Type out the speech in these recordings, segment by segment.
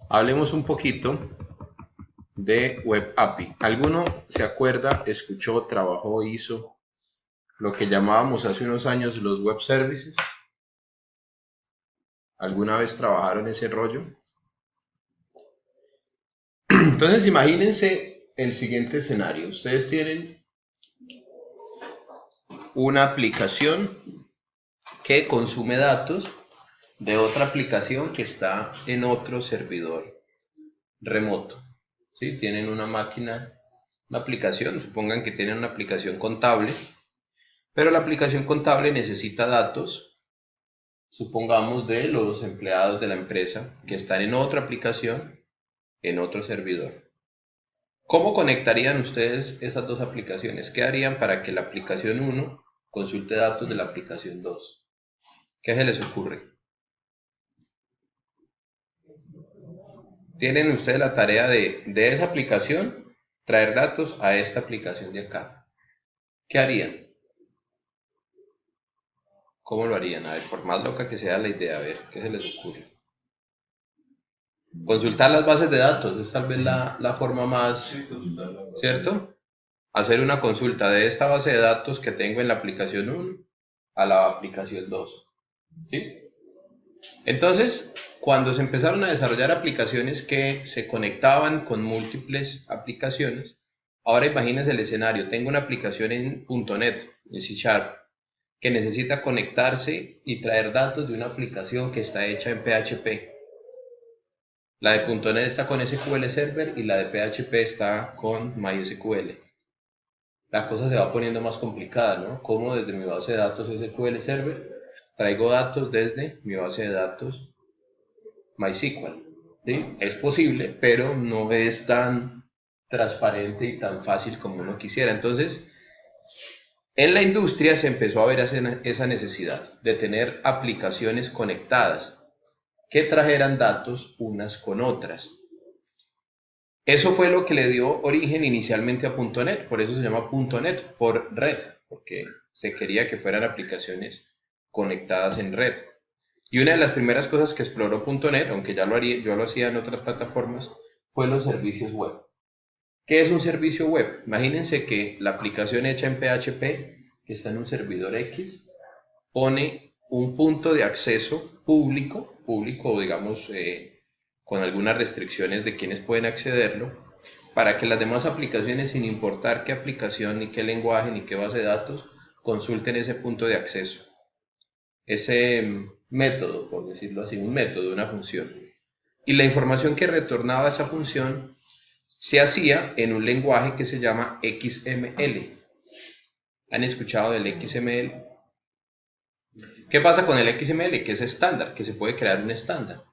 Hablemos un poquito de Web API. ¿Alguno se acuerda, escuchó, trabajó, hizo lo que llamábamos hace unos años los web services? ¿Alguna vez trabajaron ese rollo? Entonces imagínense el siguiente escenario. Ustedes tienen una aplicación que consume datos de otra aplicación que está en otro servidor remoto. ¿Sí? Tienen una máquina, una aplicación, supongan que tienen una aplicación contable, pero la aplicación contable necesita datos, supongamos, de los empleados de la empresa que están en otra aplicación, en otro servidor. ¿Cómo conectarían ustedes esas dos aplicaciones? ¿Qué harían para que la aplicación 1 consulte datos de la aplicación 2? ¿Qué se les ocurre? Tienen ustedes la tarea de esa aplicación traer datos a esta aplicación de acá. ¿Qué harían? ¿Cómo lo harían? A ver, por más loca que sea la idea, a ver, ¿qué se les ocurre? Consultar las bases de datos es tal vez la forma más, ¿cierto? Hacer una consulta de esta base de datos que tengo en la aplicación 1 a la aplicación 2, ¿sí? Entonces, cuando se empezaron a desarrollar aplicaciones que se conectaban con múltiples aplicaciones, ahora imagínense el escenario, tengo una aplicación en .NET, en C Sharp, que necesita conectarse y traer datos de una aplicación que está hecha en PHP. La de .NET está con SQL Server y la de PHP está con MySQL. La cosa se va poniendo más complicada, ¿no? Como desde mi base de datos SQL Server traigo datos desde mi base de datos MySQL. ¿Sí? Es posible, pero no es tan transparente y tan fácil como uno quisiera. Entonces, en la industria se empezó a ver esa necesidad de tener aplicaciones conectadas que trajeran datos unas con otras. Eso fue lo que le dio origen inicialmente a .NET, por eso se llama .NET, por red, porque se quería que fueran aplicaciones conectadas en red. Y una de las primeras cosas que exploró .NET, aunque ya yo lo hacía en otras plataformas, fue los servicios web. ¿Qué es un servicio web? Imagínense que la aplicación hecha en PHP, que está en un servidor X, pone un punto de acceso público digamos con algunas restricciones de quienes pueden accederlo, para que las demás aplicaciones, sin importar qué aplicación, ni qué lenguaje, ni qué base de datos, consulten ese punto de acceso. Ese método, por decirlo así, un método, una función. Y la información que retornaba esa función se hacía en un lenguaje que se llama XML. ¿Han escuchado del XML? ¿Qué pasa con el XML? Que es estándar, que se puede crear un estándar.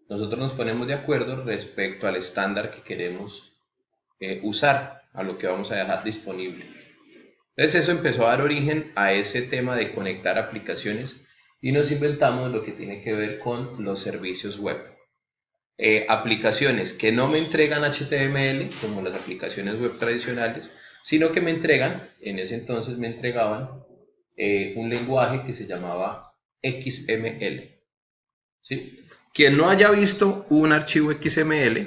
Nosotros nos ponemos de acuerdo respecto al estándar que queremos usar, a lo que vamos a dejar disponible. Entonces eso empezó a dar origen a ese tema de conectar aplicaciones y nos inventamos lo que tiene que ver con los servicios web. Aplicaciones que no me entregan HTML, como las aplicaciones web tradicionales, sino que me entregan, en ese entonces me entregaban un lenguaje que se llamaba XML. ¿Sí? Quien no haya visto un archivo XML,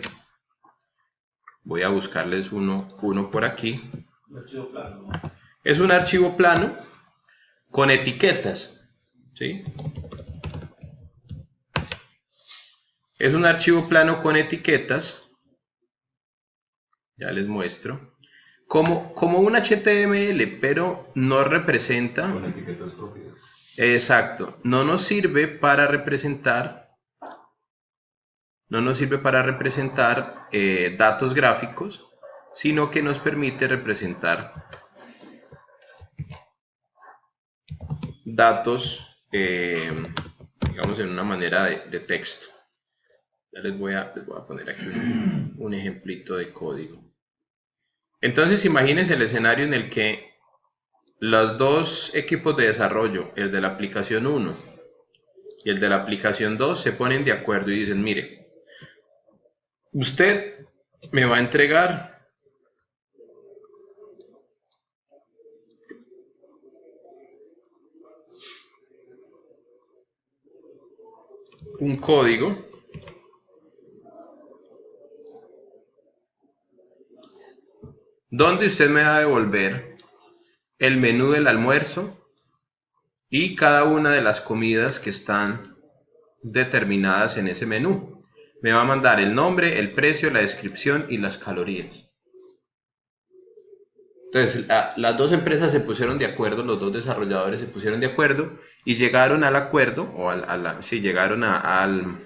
voy a buscarles uno por aquí. Es un archivo plano con etiquetas. ¿Sí? Es un archivo plano con etiquetas. Ya les muestro. Como un HTML, pero no representa. Con etiquetas propias. Exacto. No nos sirve para representar datos gráficos, sino que nos permite representar datos, digamos, en una manera de texto. Ya les voy a poner aquí un ejemplito de código. Entonces, imagínense el escenario en el que los dos equipos de desarrollo, el de la aplicación 1 y el de la aplicación 2, se ponen de acuerdo y dicen, mire, usted me va a entregar un código donde usted me va a devolver el menú del almuerzo y cada una de las comidas que están determinadas en ese menú. Me va a mandar el nombre, el precio, la descripción y las calorías. Entonces, las dos empresas se pusieron de acuerdo, los dos desarrolladores se pusieron de acuerdo y llegaron al acuerdo, o llegaron al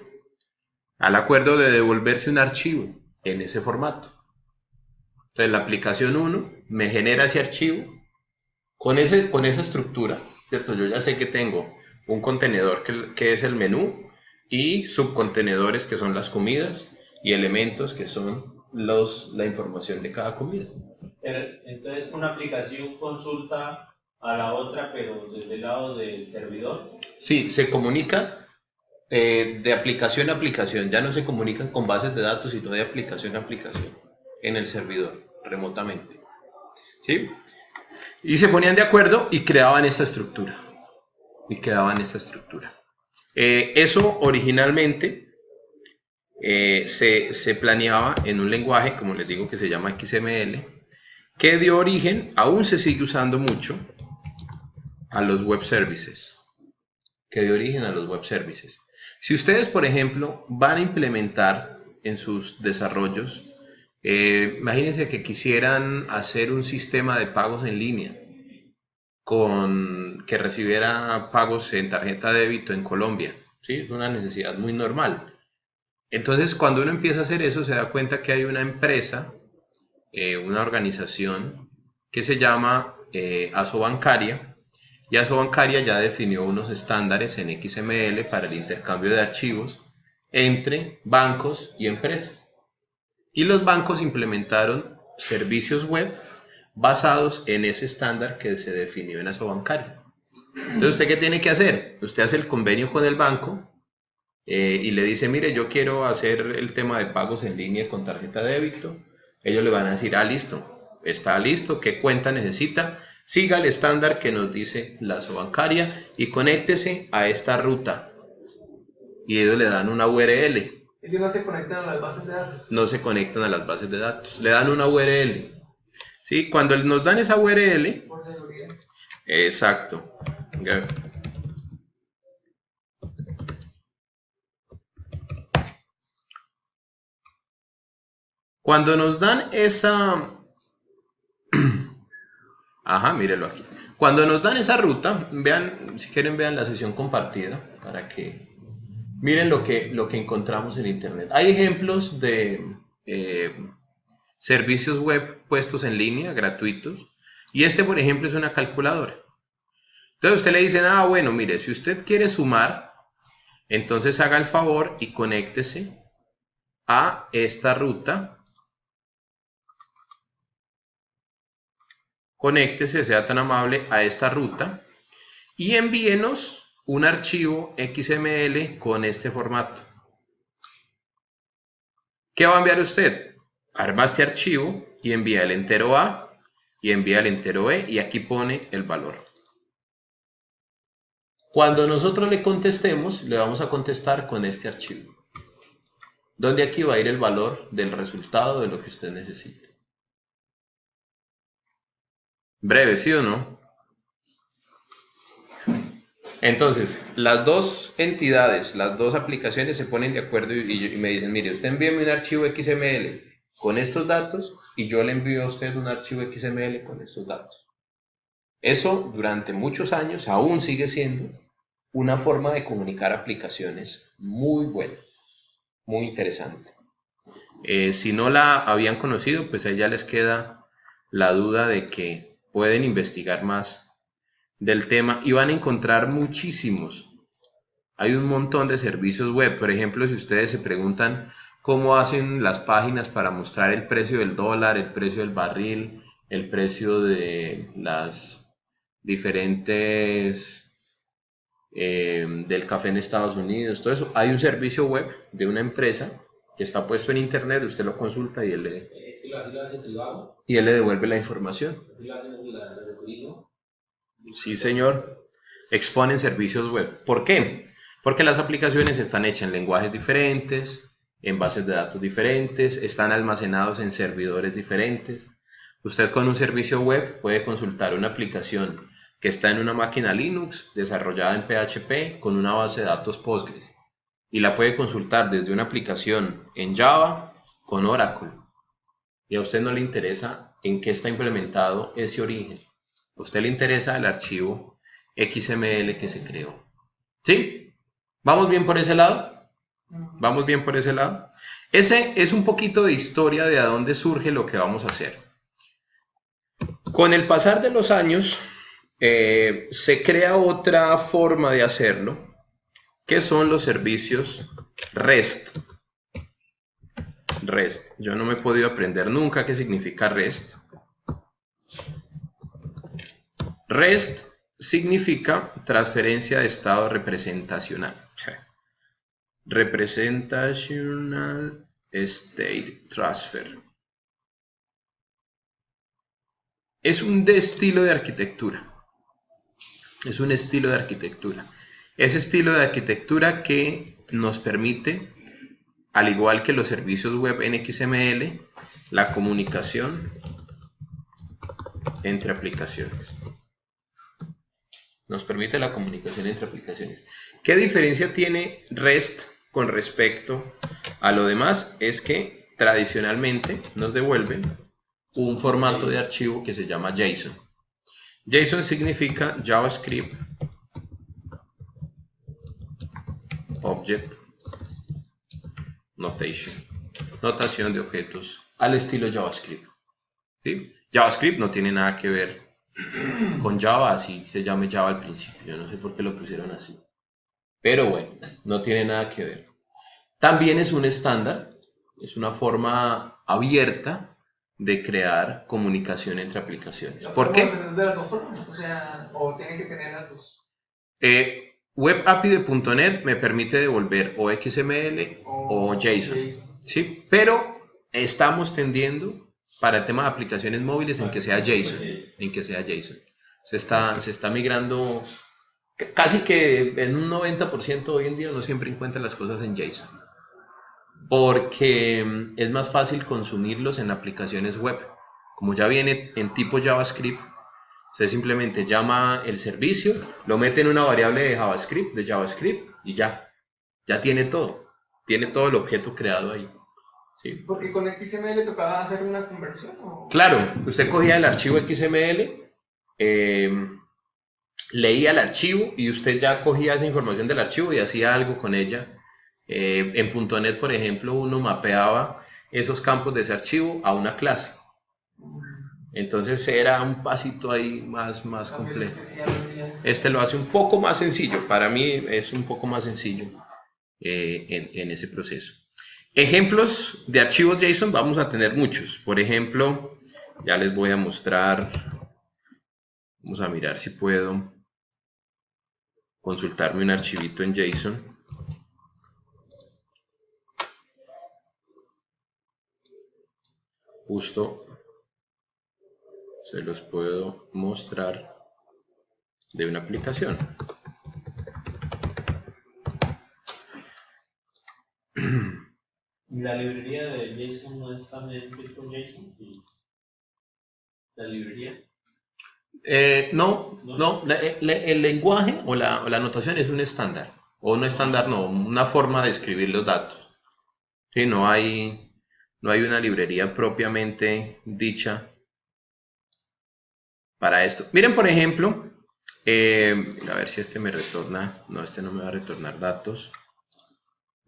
acuerdo de devolverse un archivo en ese formato. Entonces, la aplicación 1 me genera ese archivo con esa estructura, ¿cierto? Yo ya sé que tengo un contenedor que es el menú y subcontenedores que son las comidas y elementos que son la información de cada comida. Entonces, una aplicación consulta a la otra, pero desde el lado del servidor. Sí, se comunica de aplicación a aplicación. Ya no se comunican con bases de datos, sino de aplicación a aplicación en el servidor, remotamente. ¿Sí? Y se ponían de acuerdo y creaban esta estructura. Eso originalmente se planeaba en un lenguaje, como les digo, que se llama XML, que dio origen, aún se sigue usando mucho, a los web services. Si ustedes, por ejemplo, van a implementar en sus desarrollos, imagínense que quisieran hacer un sistema de pagos en línea que recibiera pagos en tarjeta de débito en Colombia. ¿Sí? Es una necesidad muy normal. Entonces, cuando uno empieza a hacer eso, se da cuenta que hay una empresa, una organización que se llama Asobancaria, y Asobancaria ya definió unos estándares en XML para el intercambio de archivos entre bancos y empresas. Y los bancos implementaron servicios web basados en ese estándar que se definió en Asobancaria. Entonces, ¿usted qué tiene que hacer? Usted hace el convenio con el banco y le dice, mire, yo quiero hacer el tema de pagos en línea con tarjeta de débito. Ellos le van a decir, listo, está listo, ¿qué cuenta necesita? Siga el estándar que nos dice la Asobancaria y conéctese a esta ruta. Y ellos le dan una URL. Ellos no se conectan a las bases de datos. No se conectan a las bases de datos. Le dan una URL. ¿Sí? Cuando nos dan esa URL... Por seguridad. Exacto. Cuando nos dan esa... Ajá, mírelo aquí. Cuando nos dan esa ruta, vean, si quieren vean la sesión compartida para que miren lo que encontramos en internet. Hay ejemplos de servicios web puestos en línea, gratuitos, y este, por ejemplo, es una calculadora. Entonces usted le dice, bueno, mire, si usted quiere sumar, entonces haga el favor y conéctese a esta ruta. Conéctese, sea tan amable, a esta ruta y envíenos un archivo XML con este formato. ¿Qué va a enviar usted? Arma este archivo y envía el entero A y envía el entero B y aquí pone el valor. Cuando nosotros le contestemos, le vamos a contestar con este archivo, donde aquí va a ir el valor del resultado de lo que usted necesite. Breve, ¿sí o no? Entonces, las dos entidades, las dos aplicaciones se ponen de acuerdo y me dicen, mire, usted envíeme un archivo XML con estos datos y yo le envío a usted un archivo XML con estos datos. Eso durante muchos años aún sigue siendo una forma de comunicar aplicaciones muy buena, muy interesante. Si no la habían conocido, pues ahí ya les queda la duda de que pueden investigar más del tema y van a encontrar muchísimos. Hay un montón de servicios web. Por ejemplo, si ustedes se preguntan cómo hacen las páginas para mostrar el precio del dólar, el precio del barril, el precio de las diferentes del café en Estados Unidos, todo eso, hay un servicio web de una empresa que está puesto en internet, usted lo consulta y él le devuelve la información. Sí, señor. Exponen servicios web. ¿Por qué? Porque las aplicaciones están hechas en lenguajes diferentes, en bases de datos diferentes, están almacenados en servidores diferentes. Usted con un servicio web puede consultar una aplicación que está en una máquina Linux desarrollada en PHP con una base de datos Postgres y la puede consultar desde una aplicación en Java con Oracle. Y a usted no le interesa en qué está implementado ese origen. A usted le interesa el archivo XML que se creó. ¿Sí? ¿Vamos bien por ese lado? ¿Vamos bien por ese lado? Ese es un poquito de historia de a dónde surge lo que vamos a hacer. Con el pasar de los años, se crea otra forma de hacerlo, que son los servicios REST. REST. Yo no me he podido aprender nunca qué significa REST. REST significa transferencia de estado representacional. Representational State Transfer. Es un estilo de arquitectura. Es un estilo de arquitectura. Ese estilo de arquitectura que nos permite, al igual que los servicios web en XML, la comunicación entre aplicaciones. Nos permite la comunicación entre aplicaciones. ¿Qué diferencia tiene REST con respecto a lo demás? Es que tradicionalmente nos devuelven un formato de archivo que se llama JSON. JSON significa JavaScript Object Notation. Notación de objetos al estilo JavaScript. ¿Sí? JavaScript no tiene nada que ver con Java, así se llama Java al principio. Yo no sé por qué lo pusieron así. Pero bueno, no tiene nada que ver. También es un estándar, es una forma abierta de crear comunicación entre aplicaciones. ¿Por qué? ¿De las dos formas? O sea, ¿o tienen que tener datos? Web API de .NET me permite devolver o XML o JSON. ¿Sí? Pero estamos tendiendo para el tema de aplicaciones móviles en que sea JSON. Se está migrando casi que en un 90% hoy en día. Uno siempre encuentra las cosas en JSON. Porque es más fácil consumirlos en aplicaciones web. Como ya viene en tipo JavaScript, usted simplemente llama el servicio, lo mete en una variable de JavaScript y ya tiene todo. Tiene todo el objeto creado ahí. ¿Sí? Porque con XML tocaba hacer una conversión. ¿O? Claro, usted cogía el archivo XML, leía el archivo y usted ya cogía esa información del archivo y hacía algo con ella. En .NET, por ejemplo, uno mapeaba esos campos de ese archivo a una clase. Entonces era un pasito ahí más complejo. Este lo hace un poco más sencillo. Para mí es un poco más sencillo en ese proceso. Ejemplos de archivos JSON vamos a tener muchos. Por ejemplo, ya les voy a mostrar. Vamos a mirar si puedo consultarme un archivito en JSON. Justo se los puedo mostrar de una aplicación. ¿La librería de JSON no es también con JSON? ¿La librería? No. El lenguaje o la notación es un estándar. O un estándar no, una forma de escribir los datos. Sí, no hay una librería propiamente dicha para esto. Miren, por ejemplo, a ver si este me retorna. No, este no me va a retornar datos.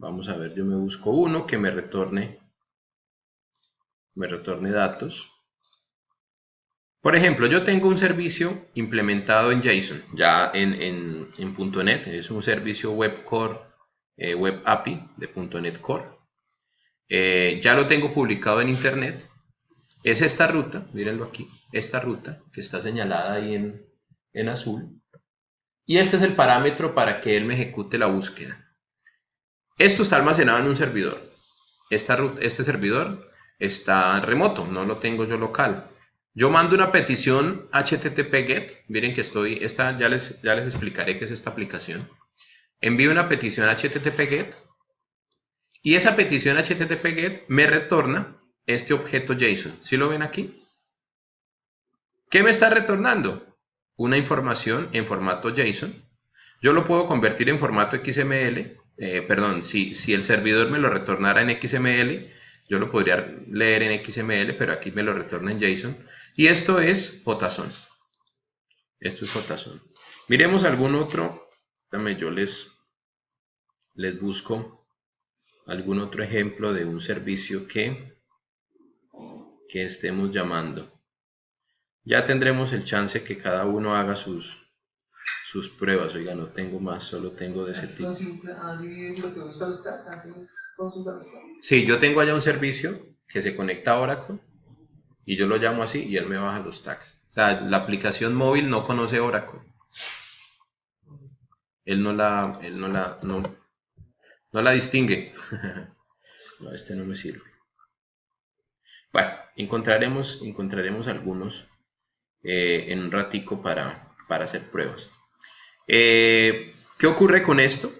Vamos a ver, yo me busco uno que me retorne datos. Por ejemplo, yo tengo un servicio implementado en JSON, ya en .NET. Es un servicio Web Core, Web API de .NET Core. Ya lo tengo publicado en internet. Es esta ruta, mírenlo aquí, esta ruta que está señalada ahí en azul. Y este es el parámetro para que él me ejecute la búsqueda. Esto está almacenado en un servidor. Este servidor está remoto, no lo tengo yo local. Yo mando una petición HTTP GET. Miren que ya les explicaré qué es esta aplicación. Envío una petición HTTP GET. Y esa petición HTTP GET me retorna este objeto JSON. ¿Sí lo ven aquí? ¿Qué me está retornando? Una información en formato JSON. Yo lo puedo convertir en formato XML. Perdón, si el servidor me lo retornara en XML, yo lo podría leer en XML, pero aquí me lo retorna en JSON. Y esto es JSON. Esto es JSON. Miremos algún otro. Dame, yo les busco algún otro ejemplo de un servicio que estemos llamando. Ya tendremos el chance que cada uno haga sus pruebas. Oiga, no tengo más, solo tengo de ese tipo. Así es lo que busca los tags, así es consulta los tags. Sí, yo tengo allá un servicio que se conecta a Oracle y yo lo llamo así y él me baja los tags. O sea, la aplicación móvil no conoce Oracle. Él no la distingue. No, este no me sirve. Bueno, encontraremos algunos en un ratico para hacer pruebas. ¿Qué ocurre con esto?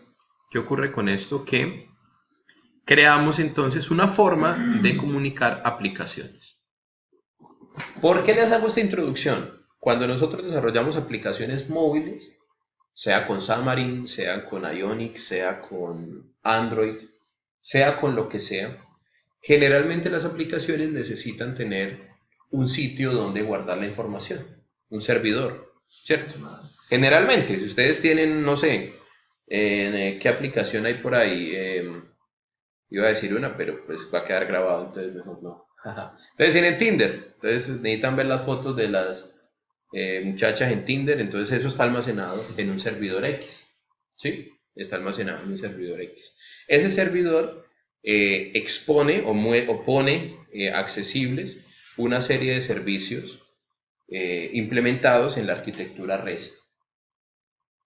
Que creamos entonces una forma de comunicar aplicaciones. ¿Por qué les hago esta introducción? Cuando nosotros desarrollamos aplicaciones móviles, sea con Xamarin, sea con Ionic, sea con Android, sea con lo que sea, generalmente las aplicaciones necesitan tener un sitio donde guardar la información, un servidor, ¿cierto? Generalmente, si ustedes tienen, no sé, ¿qué aplicación hay por ahí? Iba a decir una, pero pues va a quedar grabado, entonces mejor no. Entonces tienen Tinder, entonces necesitan ver las fotos de las muchachas en Tinder, entonces eso está almacenado en un servidor X, ¿sí? Está almacenado en un servidor X. Ese servidor expone o pone accesibles una serie de servicios implementados en la arquitectura REST.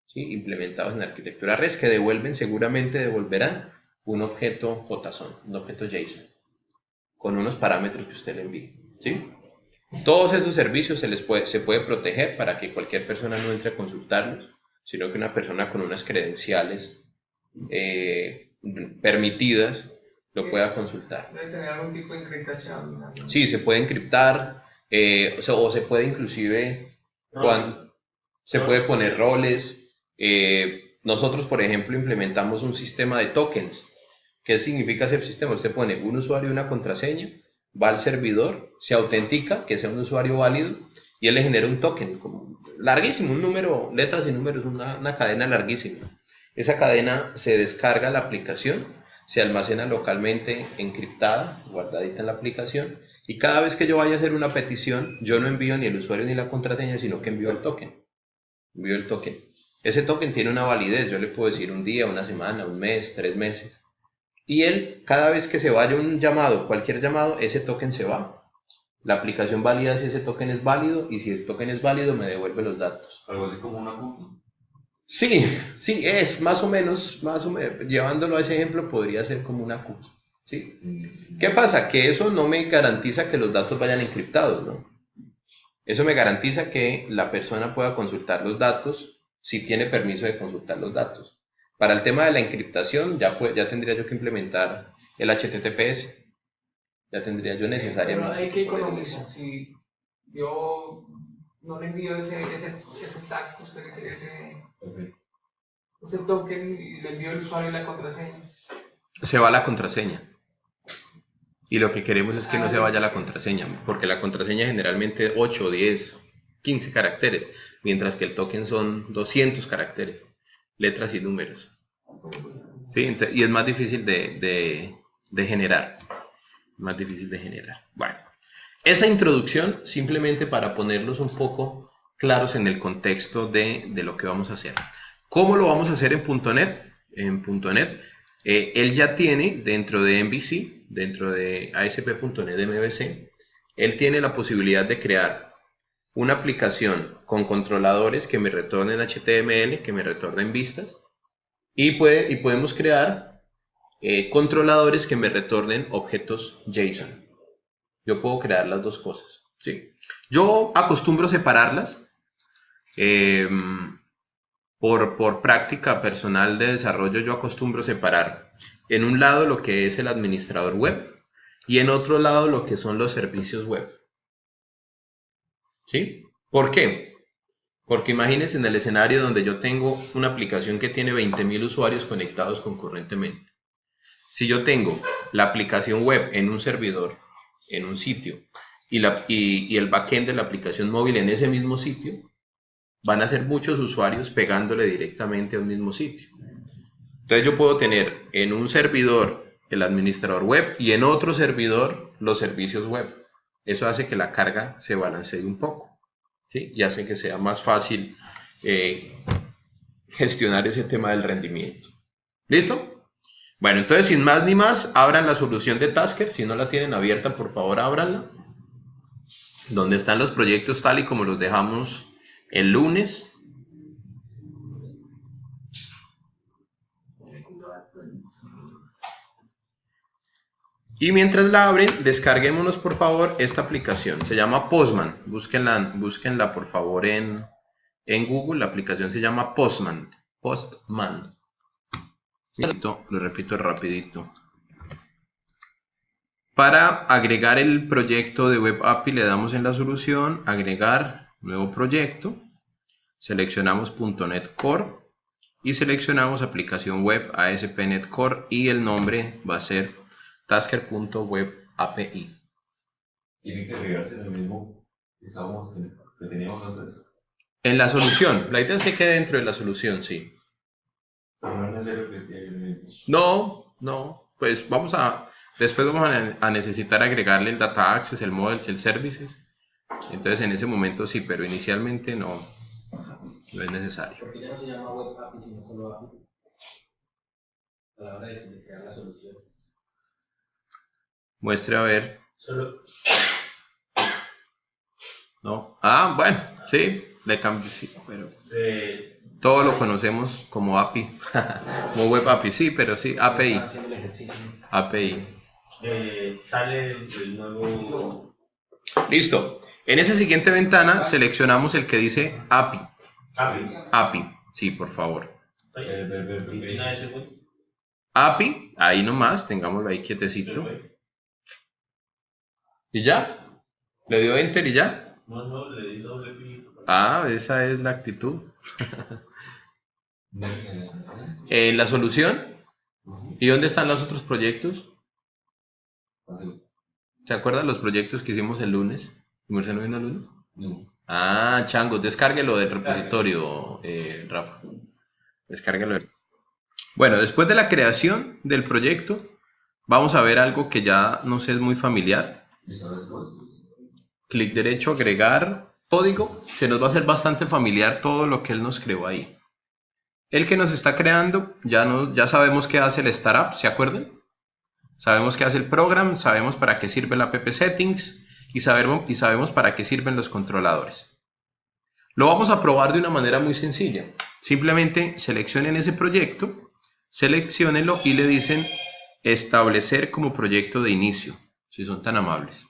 ¿Sí? Implementados en la arquitectura REST que seguramente devolverán un objeto JSON, un objeto JSON, con unos parámetros que usted le envíe. ¿Sí? Todos esos servicios se puede proteger para que cualquier persona no entre a consultarlos, sino que una persona con unas credenciales permitidas lo pueda consultar. Debe tener algún tipo de encriptación, ¿no? Sí, se puede encriptar, o se puede inclusive, se puede poner roles. Nosotros, por ejemplo, implementamos un sistema de tokens. ¿Qué significa ese sistema? Usted pone un usuario y una contraseña, va al servidor, se autentica, que sea un usuario válido, y él le genera un token, como larguísimo, un número, letras y números, una cadena larguísima. Esa cadena se descarga a la aplicación, se almacena localmente encriptada, guardadita en la aplicación, y cada vez que yo vaya a hacer una petición, yo no envío ni el usuario ni la contraseña, sino que envío el token. Ese token tiene una validez, yo le puedo decir un día, una semana, un mes, 3 meses. Y él, cada vez que se vaya un llamado, cualquier llamado, ese token se va. La aplicación valida si ese token es válido, y si el token es válido me devuelve los datos. Algo así como una cookie. Sí, es más o menos, llevándolo a ese ejemplo, podría ser como una cookie. ¿Sí? ¿Qué pasa? Que eso no me garantiza que los datos vayan encriptados, ¿no? Eso me garantiza que la persona pueda consultar los datos si tiene permiso de consultar los datos. Para el tema de la encriptación ya tendría yo que implementar el HTTPS. Ya tendría yo necesariamente. Pero hay que economizar. Si yo no le envío ese tag, ese token, y le envío el usuario y la contraseña, se va la contraseña. Y lo que queremos es que no se vaya la contraseña, porque la contraseña generalmente es 8, 10, 15 caracteres, mientras que el token son 200 caracteres, letras y números. ¿Sí? Y es más difícil de generar. Más difícil de generar. Bueno, esa introducción simplemente para ponerlos un poco claros en el contexto de lo que vamos a hacer. ¿Cómo lo vamos a hacer en .NET? En .NET, él ya tiene dentro de MVC, dentro de ASP.NET MVC, él tiene la posibilidad de crear una aplicación con controladores que me retornen HTML, que me retornen vistas, y podemos crear controladores que me retornen objetos JSON. Yo puedo crear las dos cosas, ¿sí? Yo acostumbro separarlas por práctica personal de desarrollo. Yo acostumbro separar en un lado lo que es el administrador web y en otro lado lo que son los servicios web, ¿sí? ¿Por qué? Porque imagínense en el escenario donde yo tengo una aplicación que tiene 20.000 usuarios conectados concurrentemente. Si yo tengo la aplicación web en un servidor, en un sitio, y el backend de la aplicación móvil en ese mismo sitio, van a ser muchos usuarios pegándole directamente a un mismo sitio. Entonces yo puedo tener en un servidor el administrador web y en otro servidor los servicios web. Eso hace que la carga se balancee un poco, ¿sí? Y hace que sea más fácil gestionar ese tema del rendimiento. ¿Listo? Bueno, entonces sin más ni más, abran la solución de Tasker. Si no la tienen abierta, por favor, ábranla. Donde están los proyectos tal y como los dejamos el lunes. Y mientras la abren, descarguémonos por favor esta aplicación. Se llama Postman. Búsquenla por favor en Google. La aplicación se llama Postman. Lo repito rapidito. Para agregar el proyecto de Web API le damos en la solución, agregar nuevo proyecto. Seleccionamos .NET Core y seleccionamos aplicación web ASP.NET Core y el nombre va a ser tasker.webapi. Tiene que agregarse en el mismo que teníamos antes. En la solución, la idea es que quede dentro de la solución, sí. Pero no es necesario que esté en el mismo. No, pues después vamos a necesitar agregarle el Data Access, el Models, el Services. Entonces en ese momento sí, pero inicialmente no es necesario. Porque ya no se llama Web API, sino solo API. A la hora de crear la solución. Muestre a ver. Solo. No. Bueno, sí, le cambio, sí, pero todo lo conocemos como API, como Web API, sí, pero sí, API. API. Sale el nuevo. Listo. En esa siguiente ventana seleccionamos el que dice API. API, sí, por favor. API, ahí nomás, tengámoslo ahí quietecito. ¿Y ya? ¿Le dio Enter y ya? No, le di doble clic. Esa es la actitud. La solución. ¿Y dónde están los otros proyectos? ¿Se acuerdan los proyectos que hicimos el lunes? ¿Marcelo vino el lunes? No. Changos, descárguelo del repositorio, Rafa. Descárguelo. Bueno, después de la creación del proyecto, vamos a ver algo que ya nos es muy familiar. Clic derecho, agregar código. Se nos va a hacer bastante familiar todo lo que él nos creó ahí. El que nos está creando, ya sabemos qué hace el startup, ¿se acuerdan? Sabemos qué hace el program, sabemos para qué sirve la app settings y sabemos para qué sirven los controladores. Lo vamos a probar de una manera muy sencilla. Simplemente seleccionen ese proyecto, selecciónenlo y le dicen establecer como proyecto de inicio, si son tan amables.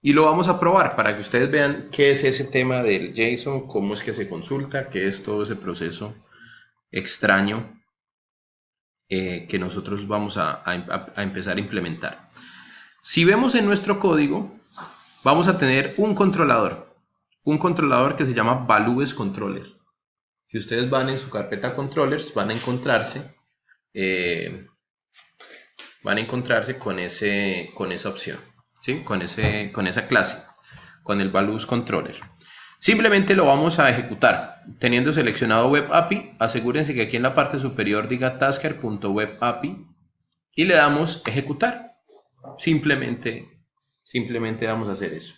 Y lo vamos a probar para que ustedes vean qué es ese tema del JSON, cómo es que se consulta, qué es todo ese proceso extraño que nosotros vamos a empezar a implementar. Si vemos en nuestro código, vamos a tener un controlador que se llama Values Controller. Si ustedes van en su carpeta Controllers, van a encontrarse con esa opción, ¿sí? con esa clase, con el Values Controller. Simplemente lo vamos a ejecutar. Teniendo seleccionado Web API, asegúrense que aquí en la parte superior diga tasker.webapi y le damos ejecutar. Simplemente vamos a hacer eso.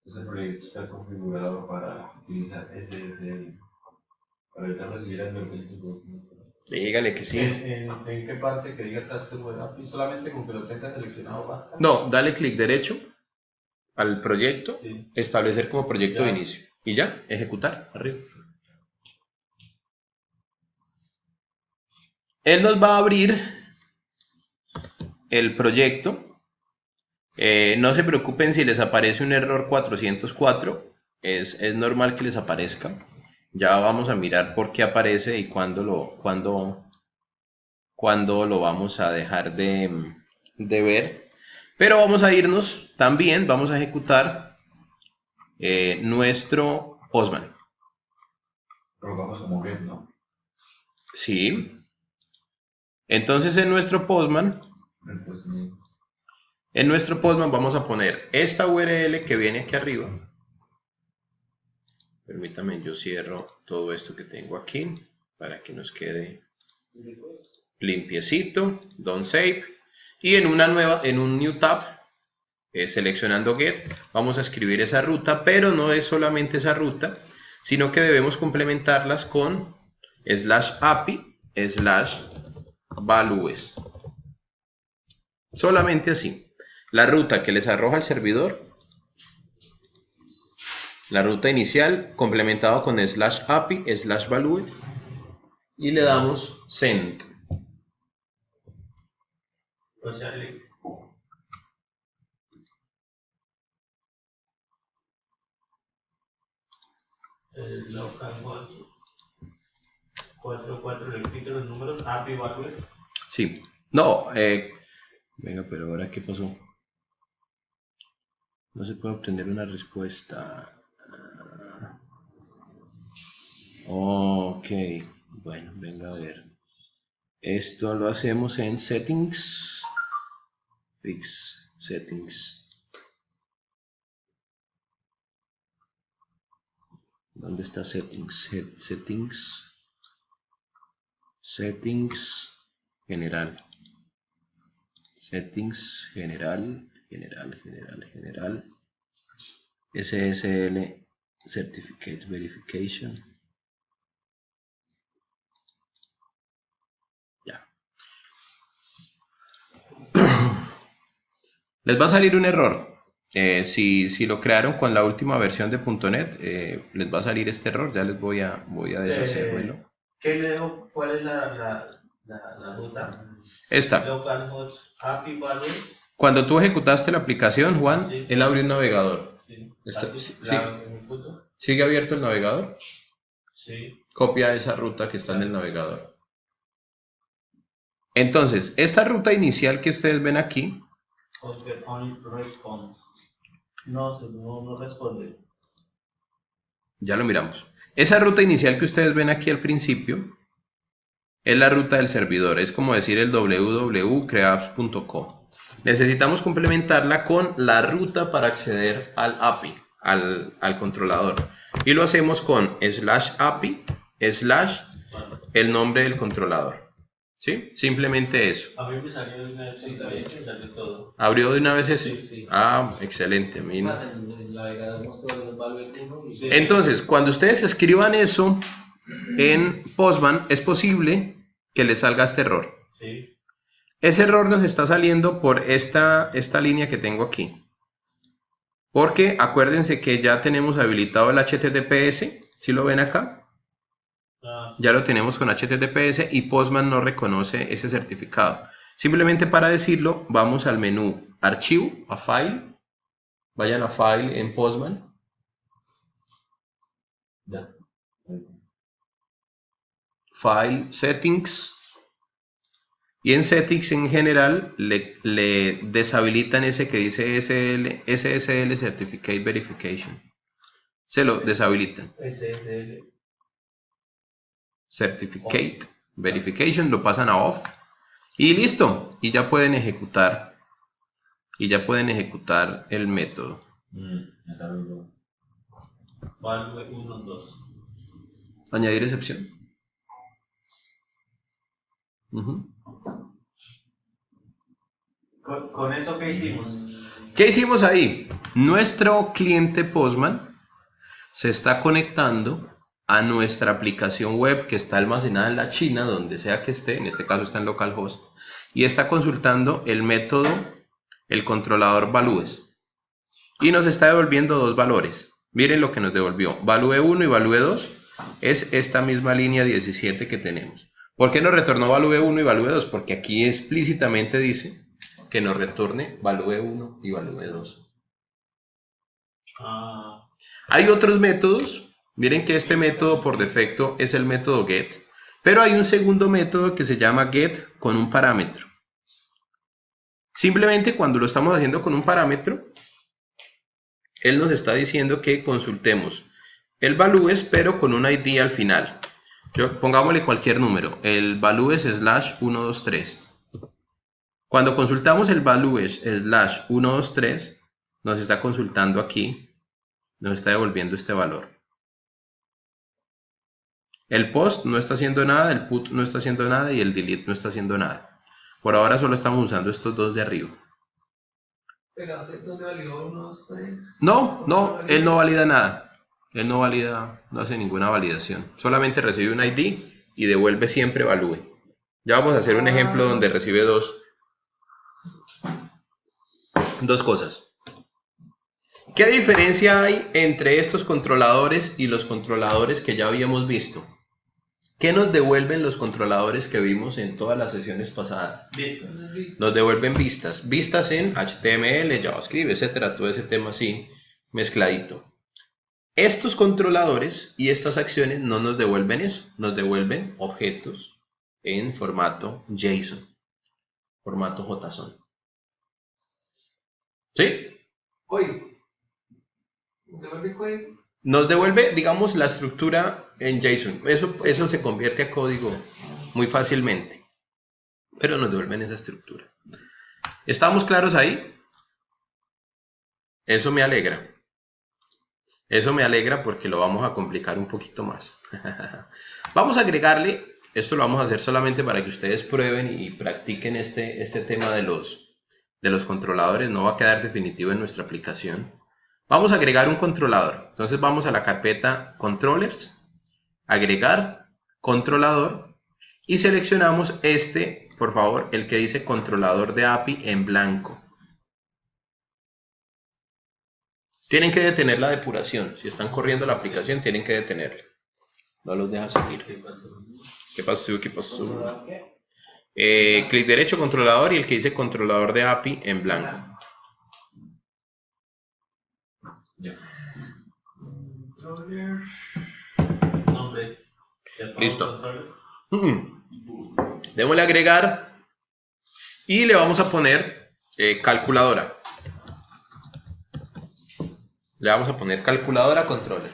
Ese proyecto está configurado para utilizar SSL, para evitar recibir advertencias. Dígale que sí. ¿En qué parte que diga Tasker Web API? ¿Solamente con que lo tenga seleccionado basta? No, dale clic derecho al proyecto, sí. Establecer como proyecto de inicio. Y ya, ejecutar, arriba. Él nos va a abrir el proyecto. No se preocupen si les aparece un error 404. Es normal que les aparezca. Ya vamos a mirar por qué aparece y cuándo lo vamos a dejar de ver. Pero vamos a irnos también, vamos a ejecutar nuestro Postman. Colocamos como get, ¿no? Sí. Entonces en nuestro Postman vamos a poner esta URL que viene aquí arriba. Permítame, yo cierro todo esto que tengo aquí para que nos quede limpiecito. Don't save. Y en un new tab, seleccionando get, vamos a escribir esa ruta, pero no es solamente esa ruta, sino que debemos complementarlas con /API/values. Solamente así. La ruta que les arroja el servidor, la ruta inicial, complementado con /API/values, y le damos send. O sea, el localhost 44, repito los números, API values. Sí. No, venga, pero ahora ¿qué pasó? No se puede obtener una respuesta. Ok, bueno, venga a ver. Esto lo hacemos en settings. Fix settings. ¿Dónde está settings? Settings. Settings general. Settings general. SSL Certificate Verification. Ya. Les va a salir un error. Si lo crearon con la última versión de .NET, les va a salir este error. Ya les voy a deshacérmelo. ¿Qué le dejo? ¿Cuál es la ruta? Esta. Localhost API values. Cuando tú ejecutaste la aplicación, Juan, Sí. él abrió un navegador. Sí. Sí. ¿Sigue abierto el navegador? Sí. Copia esa ruta que está en el navegador. Entonces, esta ruta inicial que ustedes ven aquí. No responde. Ya lo miramos. Esa ruta inicial que ustedes ven aquí al principio es la ruta del servidor. Es como decir el www.creapps.com. Necesitamos complementarla con la ruta para acceder al API, al controlador. Y lo hacemos con /API/ el nombre del controlador. ¿Sí? Simplemente eso. A mí me salió de una vez, me salió todo. ¿Abrió de una vez eso? Sí. Ah, excelente. Sí. Entonces, cuando ustedes escriban eso en Postman, es posible que les salga este error. Sí. Ese error nos está saliendo por esta línea que tengo aquí. Porque acuérdense que ya tenemos habilitado el HTTPS. ¿Sí lo ven acá? Sí. Ya lo tenemos con HTTPS y Postman no reconoce ese certificado. Simplemente para decirlo, vamos al menú Archivo, a File. Vayan a File en Postman. Ya. File, Settings. Y en Settings en general le deshabilitan ese que dice SSL Certificate Verification. Se lo deshabilitan. SSL. Certificate Verification, lo pasan a Off. Y listo. Y ya pueden ejecutar. El método. Value 1, 2. Añadir excepción. ¿Con eso qué hicimos? ¿Qué hicimos ahí? Nuestro cliente Postman se está conectando a nuestra aplicación web que está almacenada en la China, donde sea que esté, en este caso está en localhost, y está consultando el método, el controlador values, y nos está devolviendo dos valores. Miren lo que nos devolvió, value 1 y value 2, es esta misma línea 17 que tenemos. ¿Por qué nos retornó value 1 y value 2? Porque aquí explícitamente dice que nos retorne value 1 y value 2. Hay otros métodos. Miren que este método por defecto es el método get, pero hay un segundo método que se llama get con un parámetro. Simplemente cuando lo estamos haciendo con un parámetro, él nos está diciendo que consultemos el values, pero con un ID al final. Pongámosle cualquier número, el values / 123. Cuando consultamos el values / 123, nos está consultando aquí, nos está devolviendo este valor. El post no está haciendo nada, el put no está haciendo nada y el delete no está haciendo nada. Por ahora solo estamos usando estos dos de arriba. Pero, ¿dónde validó 1, 2, 3? No, él no valida nada. Él no valida, no hace ninguna validación. Solamente recibe un ID y devuelve siempre value. Ya vamos a hacer un ejemplo donde recibe dos cosas. ¿Qué diferencia hay entre estos controladores y los controladores que ya habíamos visto? ¿Qué nos devuelven los controladores que vimos en todas las sesiones pasadas? Vistas. Nos devuelven vistas. Vistas en HTML, JavaScript, etcétera. Todo ese tema así mezcladito. Estos controladores y estas acciones no nos devuelven eso. Nos devuelven objetos en formato JSON. Formato JSON. ¿Sí? Oye, ¿devuelve código? Nos devuelve, digamos, la estructura en JSON. Eso se convierte a código muy fácilmente. Pero nos devuelven esa estructura. ¿Estamos claros ahí? Eso me alegra. Eso me alegra porque lo vamos a complicar un poquito más. Vamos a agregarle, esto lo vamos a hacer solamente para que ustedes prueben y practiquen este tema de los controladores. No va a quedar definitivo en nuestra aplicación. Vamos a agregar un controlador. Entonces vamos a la carpeta Controllers, agregar controlador y seleccionamos por favor, el que dice controlador de API en blanco. Tienen que detener la depuración. Si están corriendo la aplicación, tienen que detenerla. No los deja seguir. ¿Qué pasó? Clic derecho, controlador, y el que dice controlador de API en blanco. Listo. Démosle agregar y le vamos a poner calculadora. Le vamos a poner calculadora controller.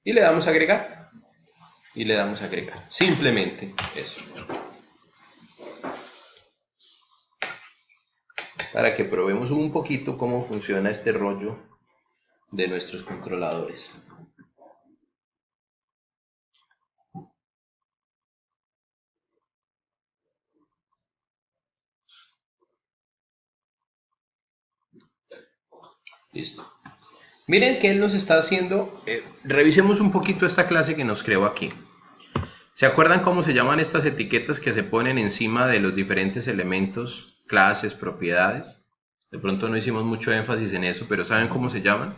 Y le damos a agregar. Y le damos a agregar. Simplemente eso. Para que probemos un poquito cómo funciona este rollo de nuestros controladores. Listo. Miren que él nos está haciendo, revisemos un poquito esta clase que nos creó aquí. ¿Se acuerdan cómo se llaman estas etiquetas que se ponen encima de los diferentes elementos, clases, propiedades? De pronto no hicimos mucho énfasis en eso, pero ¿saben cómo se llaman?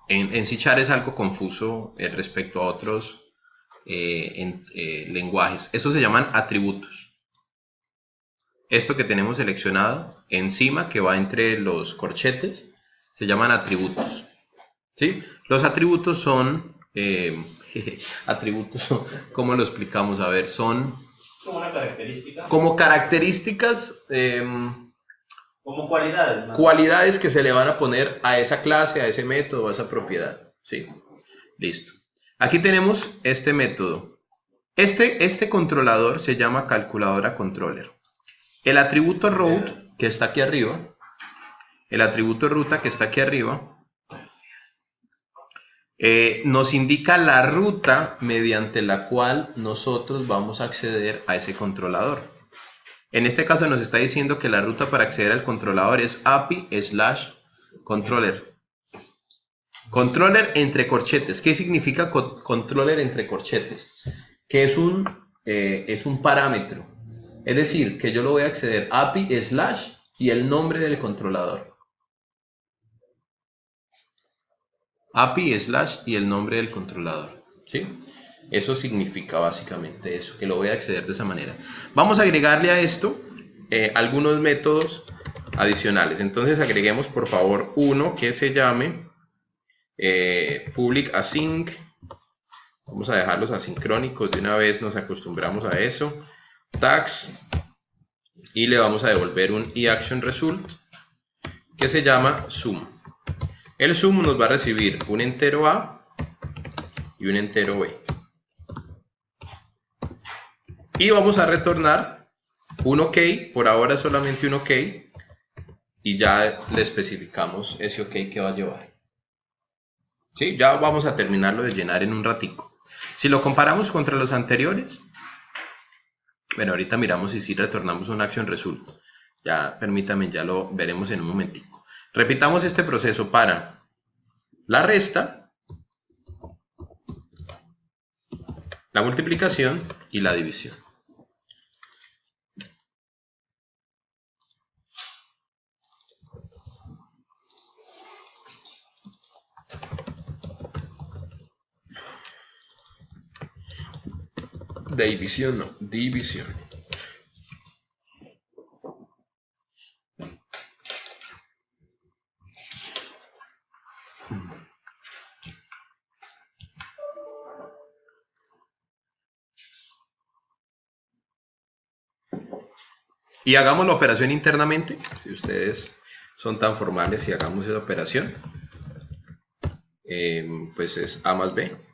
En C# es algo confuso respecto a otros lenguajes. Estos se llaman atributos. Esto que tenemos seleccionado encima, que va entre los corchetes, se llaman atributos. ¿Sí? Los atributos son... atributos, ¿cómo lo explicamos? A ver, son... Como una característica. Como características... como cualidades, ¿no? Cualidades que se le van a poner a esa clase, a ese método, a esa propiedad. ¿Sí? Listo. Aquí tenemos este método. Este controlador se llama calculadora controller. El atributo route, que está aquí arriba, nos indica la ruta mediante la cual nosotros vamos a acceder a ese controlador. En este caso nos está diciendo que la ruta para acceder al controlador es API/controller. Controller entre corchetes. ¿Qué significa controller entre corchetes? Que es un parámetro. Es decir, que yo lo voy a acceder API/ y el nombre del controlador. API/ y el nombre del controlador. ¿Sí? Eso significa básicamente eso, que lo voy a acceder de esa manera. Vamos a agregarle a esto algunos métodos adicionales. Entonces agreguemos por favor uno que se llame public async. Vamos a dejarlos asincrónicos, de una vez nos acostumbramos a eso. Tags y le vamos a devolver un eActionResult que se llama sum. El sum nos va a recibir un entero A y un entero B. Y vamos a retornar un OK, por ahora solamente un OK, y ya le especificamos ese OK que va a llevar. ¿Sí? Ya vamos a terminarlo de llenar en un ratico. Si lo comparamos contra los anteriores, bueno, ahorita miramos si sí retornamos un ActionResult. Ya, permítame, ya lo veremos en un momentico. Repitamos este proceso para la resta, la multiplicación y la división. División no, división. Y hagamos la operación internamente, si ustedes son tan formales y hagamos esa operación, pues es A más B.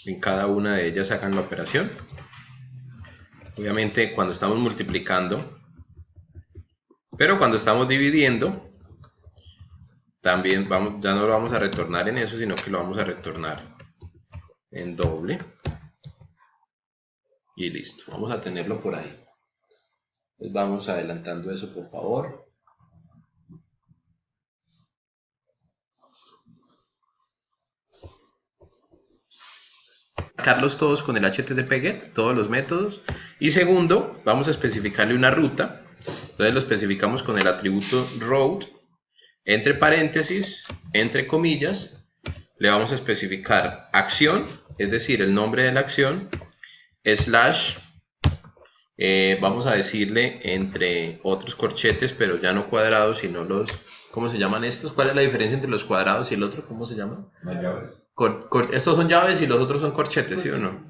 En cada una de ellas hagan la operación. Obviamente cuando estamos multiplicando, pero cuando estamos dividiendo, también ya no lo vamos a retornar en eso, sino que lo vamos a retornar en doble. Y listo, vamos a tenerlo por ahí. Entonces vamos adelantando eso, por favor. Marcarlos todos con el HTTP-GET, todos los métodos. Y segundo, vamos a especificarle una ruta. Entonces lo especificamos con el atributo route, entre paréntesis, entre comillas. Le vamos a especificar acción, es decir, el nombre de la acción, slash, vamos a decirle entre otros corchetes, pero ya no cuadrados, sino los, ¿cómo se llaman estos? ¿Cuál es la diferencia entre los cuadrados y el otro? ¿Cómo se llama? Las llaves. Estos son llaves y los otros son corchetes, ¿sí o no?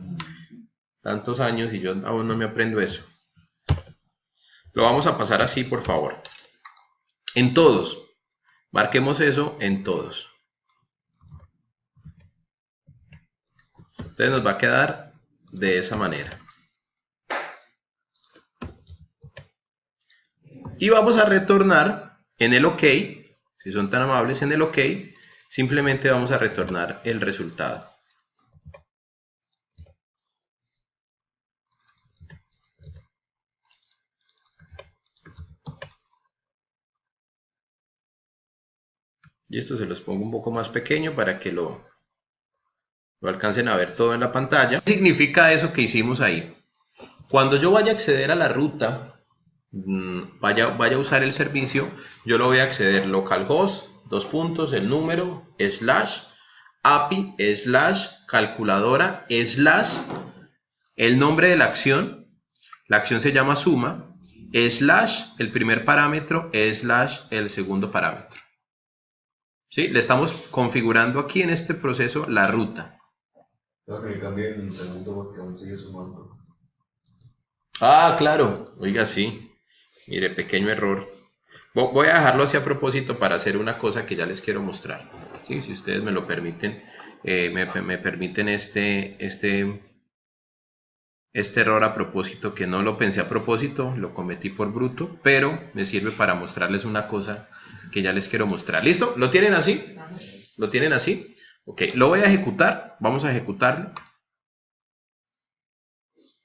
Tantos años y yo aún no me aprendo eso. Lo vamos a pasar así, por favor. En todos. Marquemos eso en todos. Entonces nos va a quedar de esa manera. Y vamos a retornar en el OK, si son tan amables, en el OK, simplemente vamos a retornar el resultado. Y esto se los pongo un poco más pequeño para que lo alcancen a ver todo en la pantalla. ¿Qué significa eso que hicimos ahí? Cuando yo vaya a acceder a la ruta, vaya a usar el servicio, yo lo voy a acceder localhost, el número, slash, API, slash, calculadora, slash, el nombre de la acción se llama suma, slash, el primer parámetro, slash, el segundo parámetro. ¿Sí? Le estamos configurando aquí en este proceso la ruta. Tengo que cambiar el segundo porque aún sigue sumando. Ah, claro. Oiga, sí. Mire, pequeño error. Voy a dejarlo así a propósito para hacer una cosa que ya les quiero mostrar. ¿Sí? Si ustedes me lo permiten, me permiten este error a propósito, que no lo pensé a propósito, lo cometí por bruto, pero me sirve para mostrarles una cosa que ya les quiero mostrar. ¿Listo? ¿Lo tienen así? ¿Lo tienen así? Ok, lo voy a ejecutar. Vamos a ejecutarlo.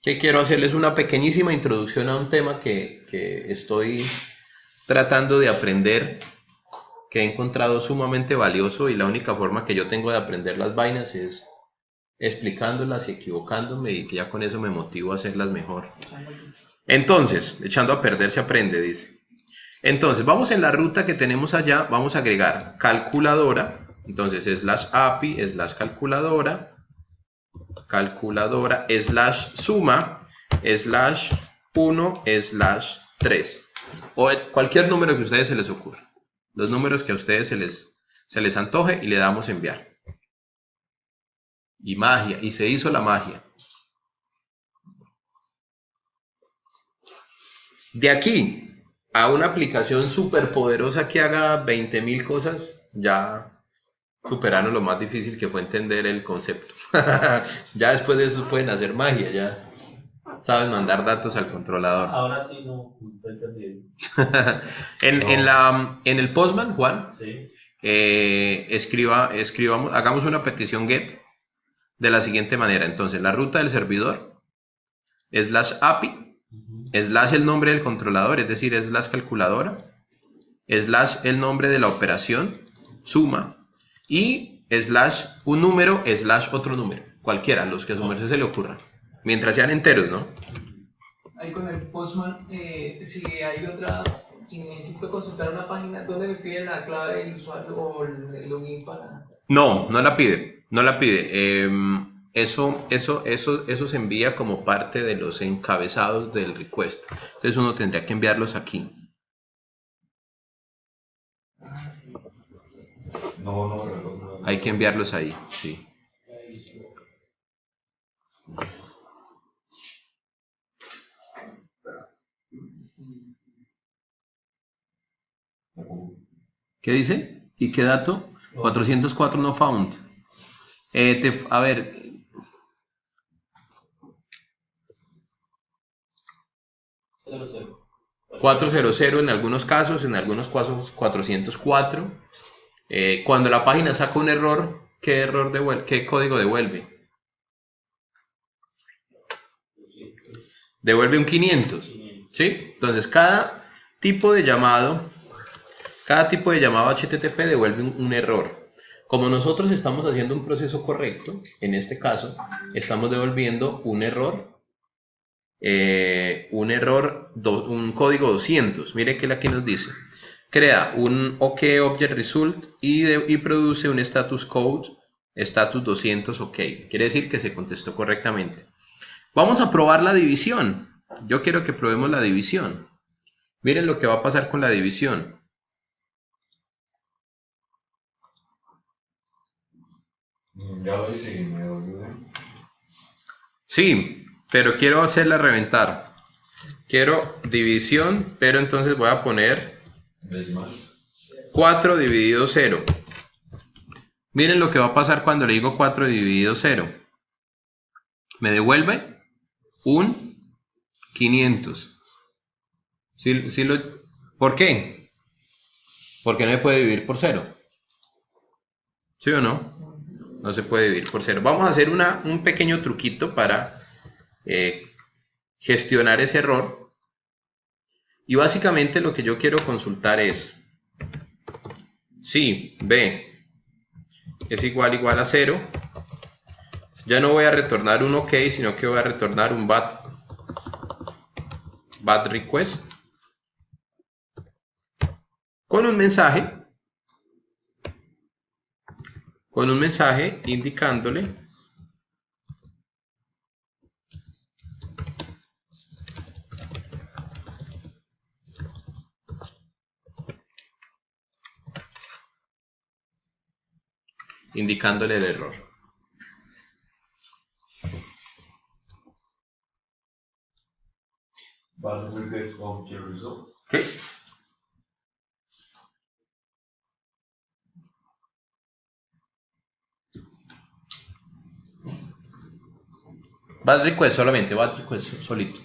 Que quiero hacerles una pequeñísima introducción a un tema que estoy tratando de aprender, que he encontrado sumamente valioso, y la única forma que yo tengo de aprender las vainas es explicándolas y equivocándome, y que ya con eso me motivo a hacerlas mejor. Entonces, echando a perder se aprende, dice. Entonces, vamos en la ruta que tenemos allá, vamos a agregar calculadora, entonces slash API, slash calculadora, slash suma, slash 1, slash 3, o cualquier número que a ustedes se les ocurra, los números que a ustedes se les antoje, y le damos enviar. Y magia, y se hizo la magia. De aquí a una aplicación súper poderosa que haga 20.000 cosas, ya superaron lo más difícil que fue entender el concepto. Ya después de eso pueden hacer magia, ya saben mandar datos al controlador. Ahora sí no entendí. En el Postman, Juan, Sí. escribamos, hagamos una petición GET de la siguiente manera. Entonces, la ruta del servidor, /API, / el nombre del controlador, es decir, / calculadora, / el nombre de la operación, suma, y / un número, / otro número, cualquiera, los que a su merced se le ocurran, mientras sean enteros, ¿no? Ahí con el Postman, si hay otra, si necesito consultar una página, ¿dónde me piden la clave del usuario o el login para...? No, no la pide, no la pide. Eso se envía como parte de los encabezados del request. Entonces uno tendría que enviarlos aquí. No. Hay que enviarlos ahí, sí. ¿Qué dice? ¿Y qué dato? 404 no found. A ver. 400 en algunos casos 404. Cuando la página saca un error, ¿qué código devuelve? Devuelve un 500. ¿Sí? Entonces cada tipo de llamado HTTP devuelve un error. Como nosotros estamos haciendo un proceso correcto, en este caso, estamos devolviendo un error, un código 200. Mire que aquí nos dice, crea un OK Object Result y produce un status code, status 200 OK. Quiere decir que se contestó correctamente. Vamos a probar la división. Yo quiero que probemos la división. Miren lo que va a pasar con la división. Ya lo hice y me olvidé. Sí, pero quiero hacerla reventar. Quiero división, pero entonces voy a poner 4 dividido 0. Miren lo que va a pasar cuando le digo 4 dividido 0. Me devuelve un 500. ¿Por qué? Porque no se puede dividir por 0. ¿Sí o no? No se puede dividir por 0. Vamos a hacer un pequeño truquito para gestionar ese error. Y básicamente lo que yo quiero consultar es si B es igual a 0, ya no voy a retornar un OK, sino que voy a retornar un bad request con un mensaje indicándole el error. Bad request object result. ¿Sí? Bad request solamente, bad request solito.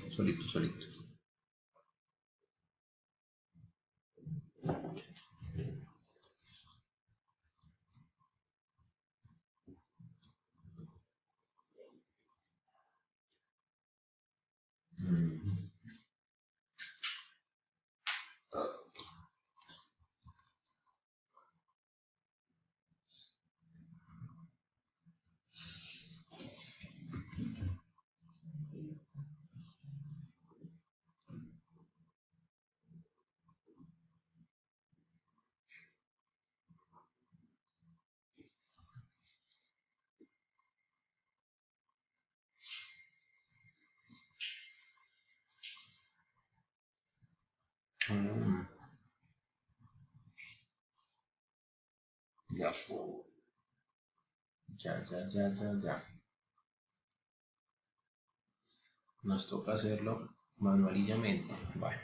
Ya. Nos toca hacerlo manualmente. Bueno.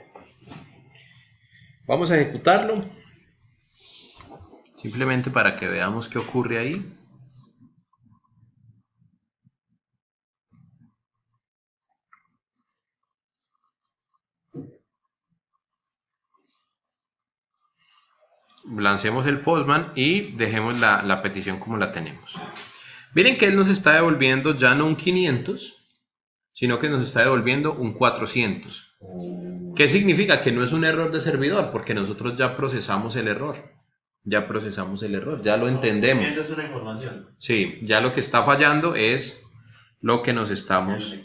Vamos a ejecutarlo. Simplemente para que veamos qué ocurre ahí. Lancemos el Postman y dejemos la petición como la tenemos. Miren que él nos está devolviendo ya no un 500, sino que nos está devolviendo un 400. ¿Qué significa? Que no es un error de servidor, porque nosotros ya procesamos el error. Ya lo entendemos. Eso es una información. Sí, ya lo que está fallando es lo que nos estamos...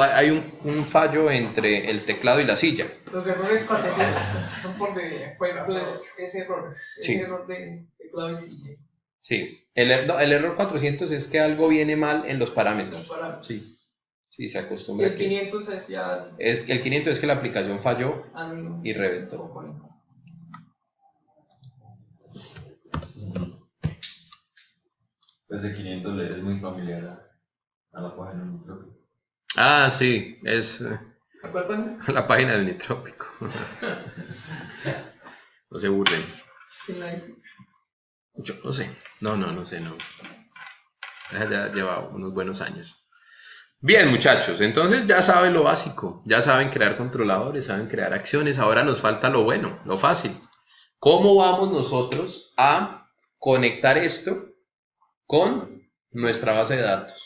hay un fallo entre el teclado y la silla. Los errores patéticos son por ejemplo, ese error de teclado y silla. Sí, el error 400 es que algo viene mal en los parámetros. Sí, se acostumbra. Y el 500 es ya... El 500 es que la aplicación falló y reventó. Pues el 500 le es muy familiar a la página del Nitrópico. Ah, sí, es ¿Cuál página? la página del Nitrópico. No se burlen. ¿Quién la hizo? Yo no sé. No sé. Ya lleva unos buenos años. Bien, muchachos, entonces ya saben lo básico. Ya saben crear controladores, saben crear acciones. Ahora nos falta lo bueno, lo fácil. ¿Cómo vamos nosotros a conectar esto con nuestra base de datos?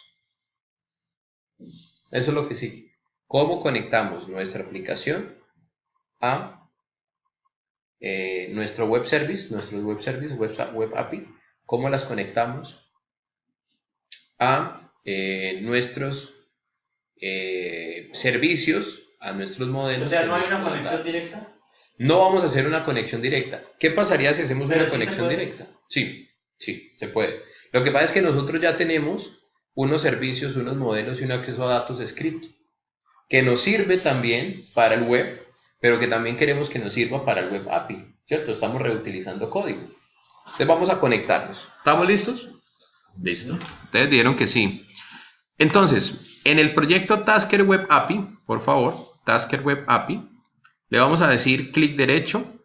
Eso es lo que sigue. ¿Cómo conectamos nuestra aplicación a nuestro web service, web API? ¿Cómo las conectamos a nuestros servicios, a nuestros modelos? O sea, ¿no hay una conexión directa? No vamos a hacer una conexión directa. ¿Qué pasaría si hacemos Pero una sí conexión directa? Sí, se puede. Lo que pasa es que nosotros ya tenemos unos servicios, unos modelos y un acceso a datos escrito, que nos sirve también para el web, pero que también queremos que nos sirva para el web API, ¿cierto? Estamos reutilizando código. Entonces vamos a conectarnos. ¿Estamos listos? Listo. Ustedes dijeron que sí. Entonces, en el proyecto Tasker Web API, por favor, Tasker Web API, le vamos a decir clic derecho,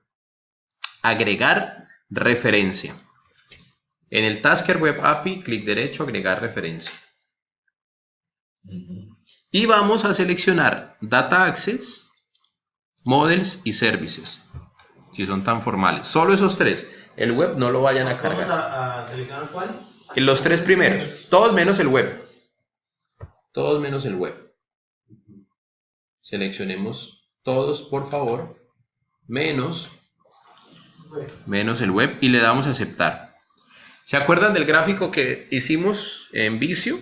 agregar referencia. En el Tasker Web API, clic derecho, agregar referencia. Y vamos a seleccionar Data Access, Models y Services, si son tan formales. Solo esos tres. El web no lo vayan a cargar. ¿Vamos a seleccionar cuál? Los tres primeros. Todos menos el web. Todos menos el web. Seleccionemos todos, por favor. Menos el web y le damos a aceptar. ¿Se acuerdan del gráfico que hicimos en Visio?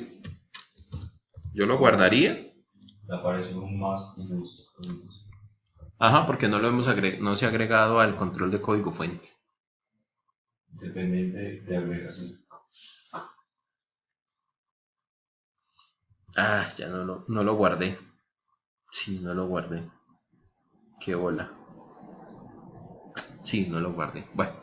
Yo lo guardaría. Le apareció un más y los códigos. Ajá, porque no se ha agregado al control de código fuente. Dependiente de agregación. Ah, ya no lo guardé. Sí, no lo guardé. Qué bola. Sí, no lo guardé. Bueno,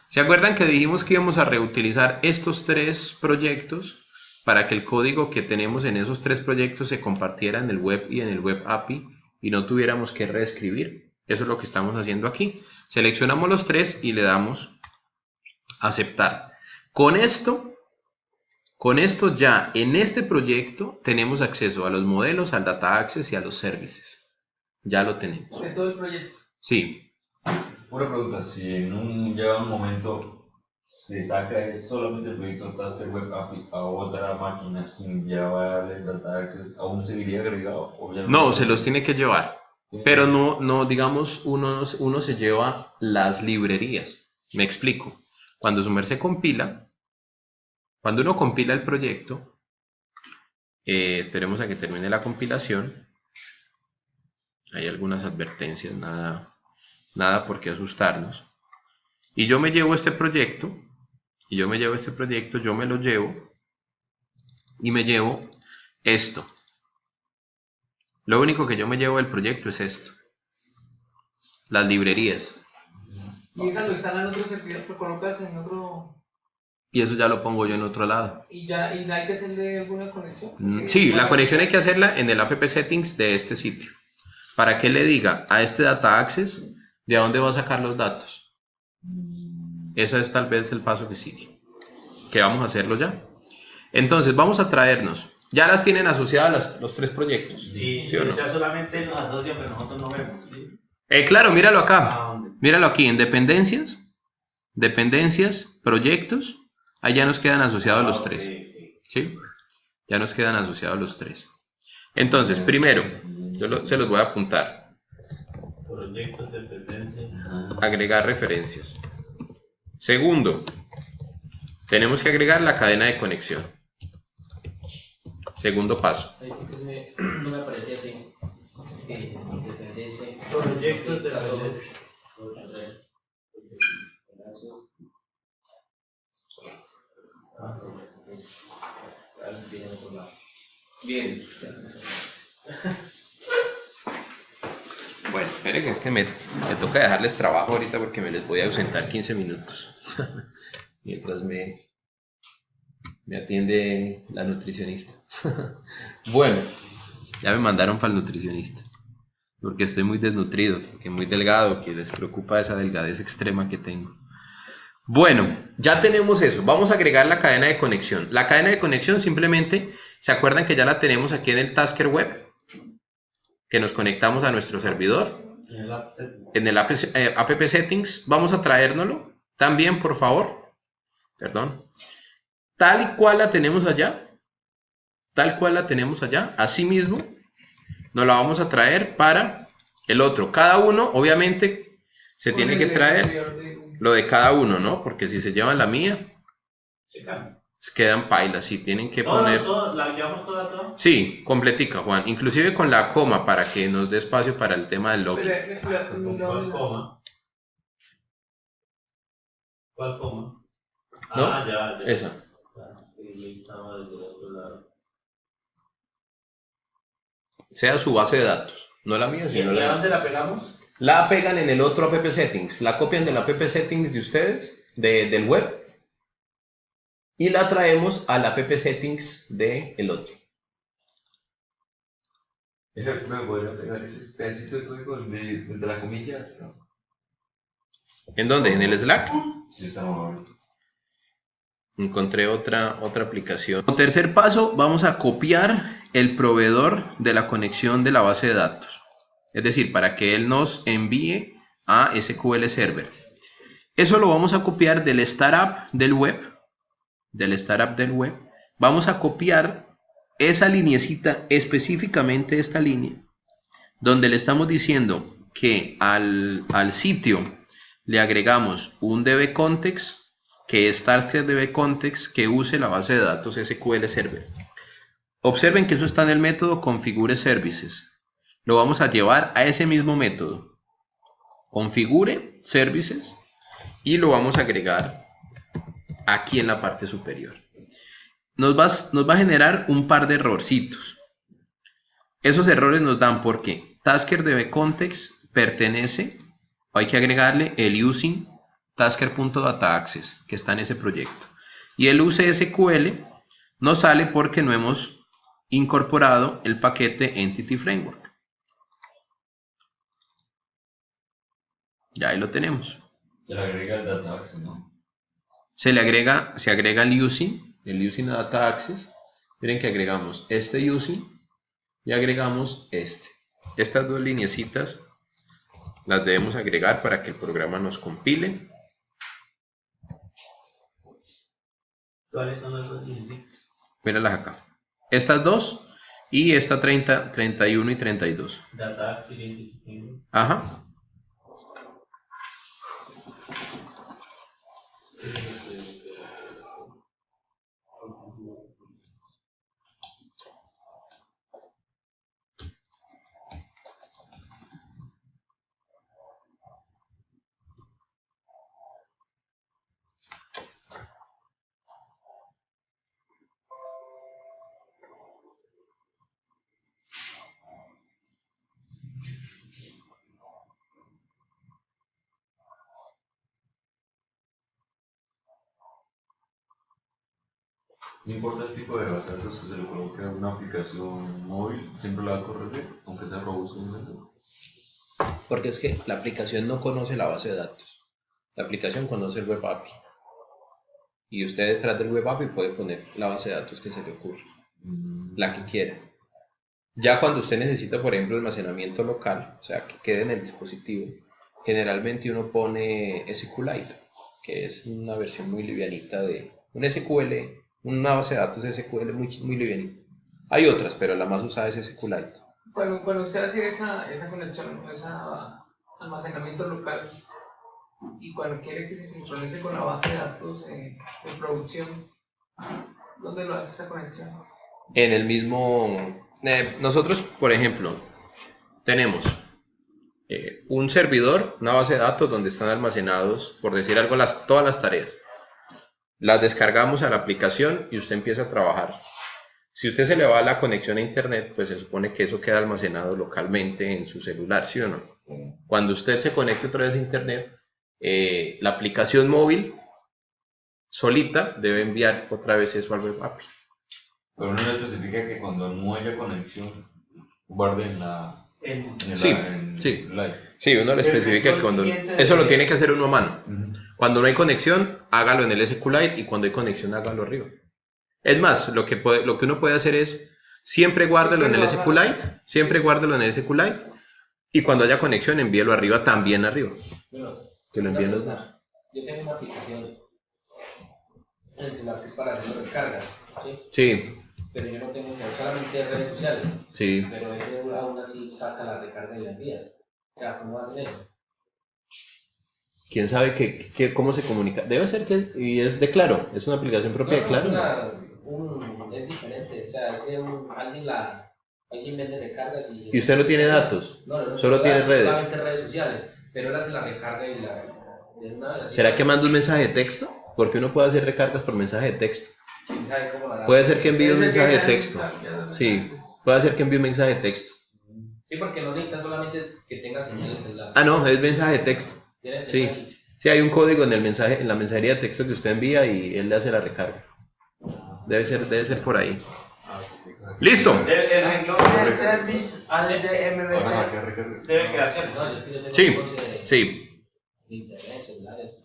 ¿se acuerdan que dijimos que íbamos a reutilizar estos tres proyectos para que el código que tenemos en esos tres proyectos se compartiera en el web y en el web API y no tuviéramos que reescribir? Eso es lo que estamos haciendo aquí. Seleccionamos los tres y le damos aceptar. Con esto ya en este proyecto tenemos acceso a los modelos, al Data Access y a los services. Ya lo tenemos. De todo el proyecto. Sí. Pura pregunta, si en un momento se saca solamente el proyecto Tasker Web API a otra máquina sin llevar el Data Access, ¿aún seguiría agregado? No, se los tiene que llevar. Pero no digamos, uno se lleva las librerías. Me explico. Cuando su merced compila, cuando uno compila el proyecto, esperemos a que termine la compilación. Hay algunas advertencias, nada por qué asustarnos. Y yo me llevo este proyecto, yo me lo llevo y me llevo esto. Lo único que yo me llevo del proyecto es esto. Las librerías. Y esa lo instala en otro servidor, lo colocas en otro... Y eso ya lo pongo yo en otro lado. ¿Y hay que hacerle alguna conexión? Sí, la conexión hay que hacerla en el app settings de este sitio. para que le diga a este data access de dónde va a sacar los datos. Ese es tal vez el paso que sigue, que vamos a hacerlo ya. Entonces vamos a traernos, ya las tienen asociadas los 3 proyectos. Y ¿sí o no? o sea, solamente nos asocia, pero nosotros no vemos, ¿sí? Claro, míralo acá. ¿Dónde? Míralo aquí, en dependencias, proyectos, ahí ya nos quedan asociados los 3. ¿Sí? Ya nos quedan asociados los 3. Entonces, primero, se los voy a apuntar. Proyectos, dependencias. Agregar referencias. Segundo, tenemos que agregar la cadena de conexión. Segundo paso. Ay, ¿por qué no me aparece así? Dependencia. Proyectos de la Bien. Bueno, esperen que me toca dejarles trabajo ahorita porque me les voy a ausentar 15 minutos. Mientras me atiende la nutricionista. Bueno, ya me mandaron para el nutricionista. Porque estoy muy desnutrido, que muy delgado, que les preocupa esa delgadez extrema que tengo. Bueno, ya tenemos eso. Vamos a agregar la cadena de conexión. La cadena de conexión simplemente, ¿se acuerdan que ya la tenemos aquí en el Tasker Web? Que nos conectamos a nuestro servidor. En el app settings. Vamos a traérnoslo. También, por favor. Perdón. Tal y cual la tenemos allá. Tal cual la tenemos allá. Asimismo, nos la vamos a traer para el otro. Cada uno, obviamente, se tiene que traer lo de cada uno, ¿no? Porque si se llevan la mía, quedan pailas. Sí, tienen que poner... ¿La llevamos toda? Sí, completica, Juan. Inclusive con la coma para que nos dé espacio para el tema del login. ¿Cuál coma? ¿Cuál coma? ¿No? Ah, ya. Esa. Estaba desde el otro lado. Sea su base de datos. No la mía, ¿Y sino a la dónde la pegamos? La pegan en el otro app settings. La copian del app settings de ustedes, del web. Y la traemos al app settings del otro. ¿Me podría pegar ese pedacito de código de la comilla? ¿En dónde? ¿En el Slack? Sí, está mal. Encontré otra aplicación. Como tercer paso, vamos a copiar el proveedor de la conexión de la base de datos. Es decir, para que él nos envíe a SQL Server. Eso lo vamos a copiar del startup del web. Vamos a copiar esa lineecita, específicamente esta línea, donde le estamos diciendo que al sitio le agregamos un dbcontext, que es Tasker dbcontext, que use la base de datos SQL Server. Observen que eso está en el método configure services. Lo vamos a llevar a ese mismo método, configure services, y lo vamos a agregar aquí en la parte superior. Nos va a generar un par de errorcitos. Esos errores nos dan porque Tasker dbcontext pertenece, hay que agregarle el using tasker.dataaccess que está en ese proyecto. Y el use SQL nos sale porque no hemos incorporado el paquete Entity Framework. Ya ahí lo tenemos. Se le agrega el data access, ¿no? Se agrega el using data access. Miren que agregamos este using y agregamos este. Estas dos lineecitas las debemos agregar para que el programa nos compile. ¿Cuáles son las dos lineecitas? Míralas acá. Estas dos y esta 30, 31 y 32. Data Access Identity. Ajá. No importa el tipo de base de datos que se le coloque a una aplicación móvil, siempre la va a corregir, aunque sea robusto. Porque es que la aplicación no conoce la base de datos. La aplicación conoce el web API. Y usted detrás del web API puede poner la base de datos que se le ocurra, la que quiera. Ya cuando usted necesita, por ejemplo, almacenamiento local, o sea, que quede en el dispositivo, generalmente uno pone SQLite, que es una versión muy livianita de un SQL, una base de datos SQL muy livianita. Hay otras, pero la más usada es SQLite. Cuando usted hace esa conexión, ese almacenamiento local, y cuando quiere que se sincronice con la base de datos de producción, ¿dónde lo hace esa conexión? En el mismo... nosotros, por ejemplo, tenemos un servidor, una base de datos donde están almacenados, por decir algo, todas las tareas. Las descargamos a la aplicación y usted empieza a trabajar. Si usted se le va la conexión a internet, pues se supone que eso queda almacenado localmente en su celular, ¿sí o no? Cuando usted se conecte otra vez a internet, la aplicación móvil solita debe enviar otra vez eso al web API. Pero no especifica que cuando no haya conexión guarde en la... Sí, uno le especifica que cuando... Eso lo tiene que hacer uno a mano. Cuando no hay conexión, hágalo en el SQLite, y cuando hay conexión, hágalo arriba. Es más, lo que uno puede hacer es siempre guárdelo en el SQLite, y cuando haya conexión, envíelo arriba, también arriba. Bueno, Que lo envíen los dos. yo tengo una aplicación en el celular que es para hacer recargas, ¿sí? Sí, Pero yo no tengo solamente redes sociales, sí. pero él aún así saca la recarga y la envía. O sea, ¿cómo hacen eso? ¿Quién sabe cómo se comunica? Debe ser que... Y es de Claro, es una aplicación propia de Claro. Es diferente, o sea, alguien vende recargas y... ¿Y usted no tiene datos? No, solo tiene redes. Solamente redes sociales, pero él hace la recarga y de una vez. ¿Será que manda un mensaje de texto? Porque uno puede hacer recargas por mensaje de texto. ¿Quién sabe cómo lo hará? Puede ser que envíe un mensaje de texto. Sí, puede ser que envíe un mensaje de texto. Sí, porque no necesita solamente que tenga señal el celular. Ah, no, es mensaje de texto. Sí, sí, hay un código en la mensajería de texto que usted envía y él le hace la recarga. Debe ser por ahí. ¡Listo! El renglón del service ADDMBC debe quedarse. No, yo es que yo tengo Sí, tipos de sí. internet, celulares.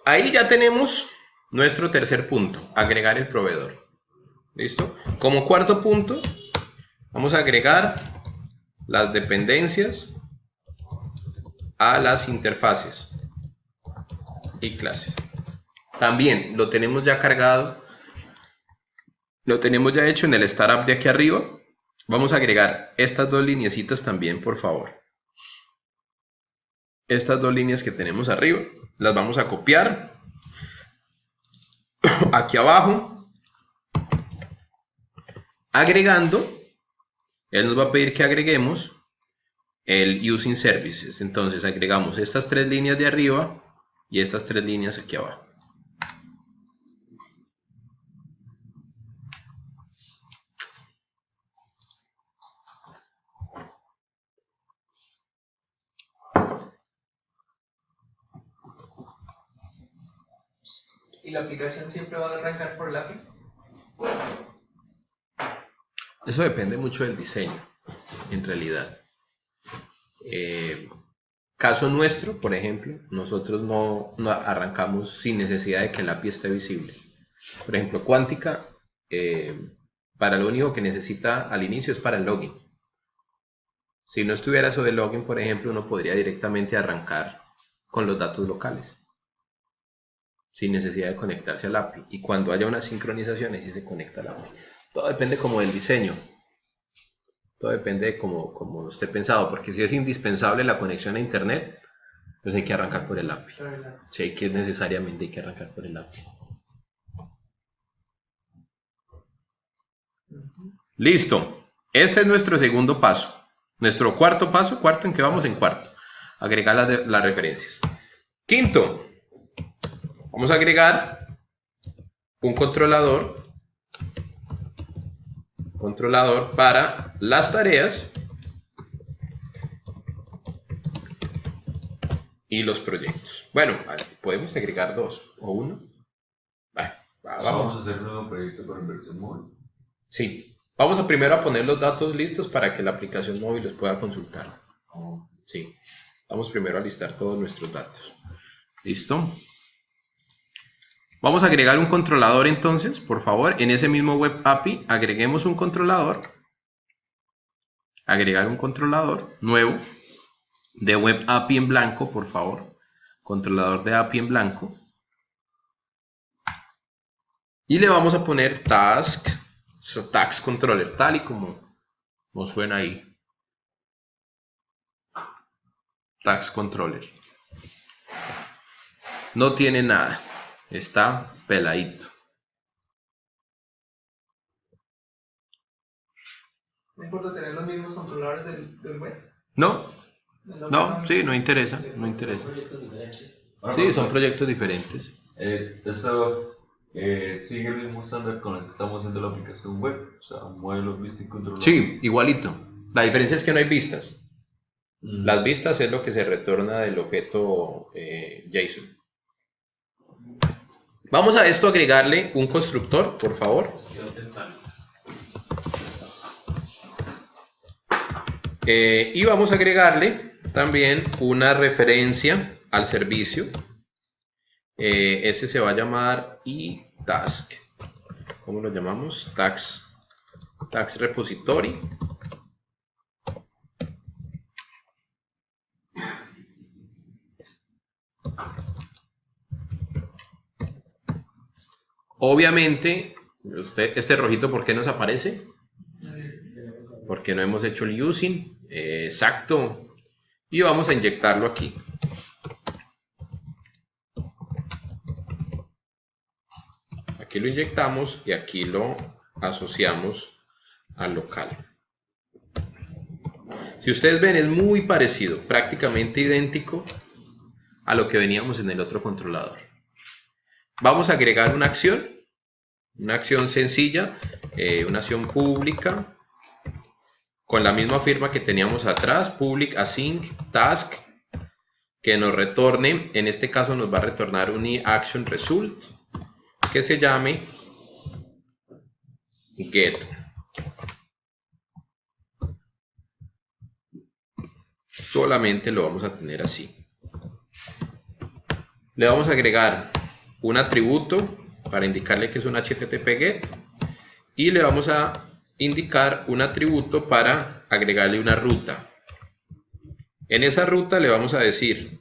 Ahí ya tenemos nuestro tercer punto, agregar el proveedor. ¿Listo? Como cuarto punto, vamos a agregar las dependencias a las interfaces y clases. También lo tenemos ya cargado, lo tenemos ya hecho en el startup de aquí arriba. Vamos a agregar estas dos lineecitas también, por favor. Estas dos líneas que tenemos arriba, las vamos a copiar aquí abajo, agregando. Él nos va a pedir que agreguemos el using services. Entonces agregamos estas tres líneas de arriba y estas tres líneas aquí abajo. ¿Y la aplicación siempre va a arrancar por el API? Eso depende mucho del diseño, en realidad. Caso nuestro, por ejemplo, nosotros no arrancamos sin necesidad de que el API esté visible. Por ejemplo, Quantica, para lo único que necesita al inicio es para el login. Si no estuviera eso de login, por ejemplo, uno podría directamente arrancar con los datos locales, sin necesidad de conectarse al API. Y cuando haya una sincronización, ahí sí se conecta al API. Todo depende como del diseño. Todo depende de cómo esté pensado. Porque si es indispensable la conexión a internet, pues hay que arrancar por el API. Sí, que necesariamente hay que arrancar por el API. Listo. Este es nuestro segundo paso. Nuestro cuarto paso. ¿Cuarto en qué vamos? En cuarto. Agregar las referencias. Quinto. Vamos a agregar un controlador controlador para las tareas y los proyectos. Bueno, podemos agregar 2 o 1. Vamos a hacer un nuevo proyecto para versión móvil. Sí, vamos a primero a poner los datos listos para que la aplicación móvil los pueda consultar. Sí, vamos primero a listar todos nuestros datos. ¿Listo? Vamos a agregar un controlador entonces, por favor, en ese mismo web API agreguemos un controlador. Agregar un controlador nuevo de web API en blanco, por favor. Controlador de API en blanco. Y le vamos a poner task controller, tal y como nos suena ahí. Task controller. No tiene nada. Está peladito. No importa tener los mismos controladores del web. No, sí, no interesa, no interesa. Sí, son proyectos diferentes. Esto sigue el mismo estándar con el que estamos haciendo la aplicación web, o sea, un modelo vista y controlador. Sí, igualito. La diferencia es que no hay vistas. Las vistas es lo que se retorna del objeto JSON. Vamos a esto agregarle un constructor, por favor. Y vamos a agregarle también una referencia al servicio. Ese se va a llamar eTask. ¿Cómo lo llamamos? Task Repository. Obviamente, este rojito, ¿por qué nos aparece? Porque no hemos hecho el using. Exacto. Y vamos a inyectarlo aquí. Aquí lo inyectamos y aquí lo asociamos al local. Si ustedes ven, es muy parecido, prácticamente idéntico a lo que veníamos en el otro controlador. Vamos a agregar una acción sencilla, una acción pública, con la misma firma que teníamos atrás, public async task, que nos retorne, en este caso nos va a retornar un action result, que se llame get. Solamente lo vamos a tener así. Le vamos a agregar un atributo para indicarle que es un HTTP GET y le vamos a indicar un atributo para agregarle una ruta. En esa ruta le vamos a decir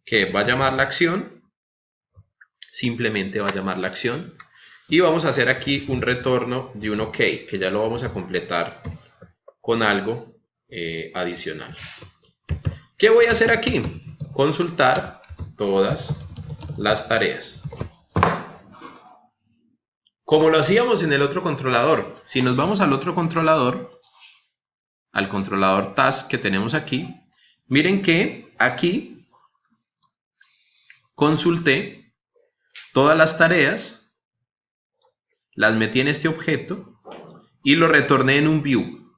que va a llamar la acción, simplemente va a llamar la acción y vamos a hacer aquí un retorno de un OK, que ya lo vamos a completar con algo adicional. ¿Qué voy a hacer aquí? Consultar todas las tareas. Como lo hacíamos en el otro controlador, si nos vamos al otro controlador, al controlador task que tenemos aquí, miren que aquí consulté todas las tareas, las metí en este objeto y lo retorné en un view.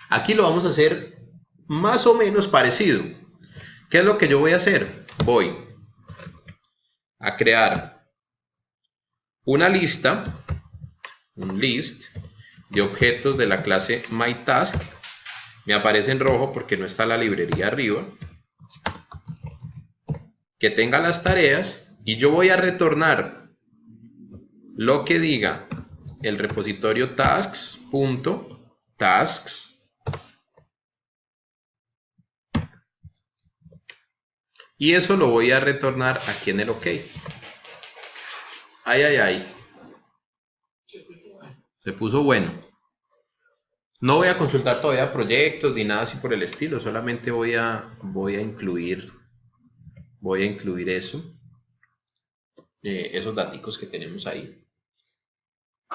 Aquí lo vamos a hacer más o menos parecido. ¿Qué es lo que yo voy a hacer? Voy a crear una lista, un list de objetos de la clase myTask. Me aparece en rojo porque no está la librería arriba. Que tenga las tareas y yo voy a retornar lo que diga el repositorio tasks.tasks. Y eso lo voy a retornar aquí en el OK. Ay, ay, ay. Se puso bueno. No voy a consultar todavía proyectos ni nada así por el estilo. Solamente voy a incluir eso. Esos daticos que tenemos ahí.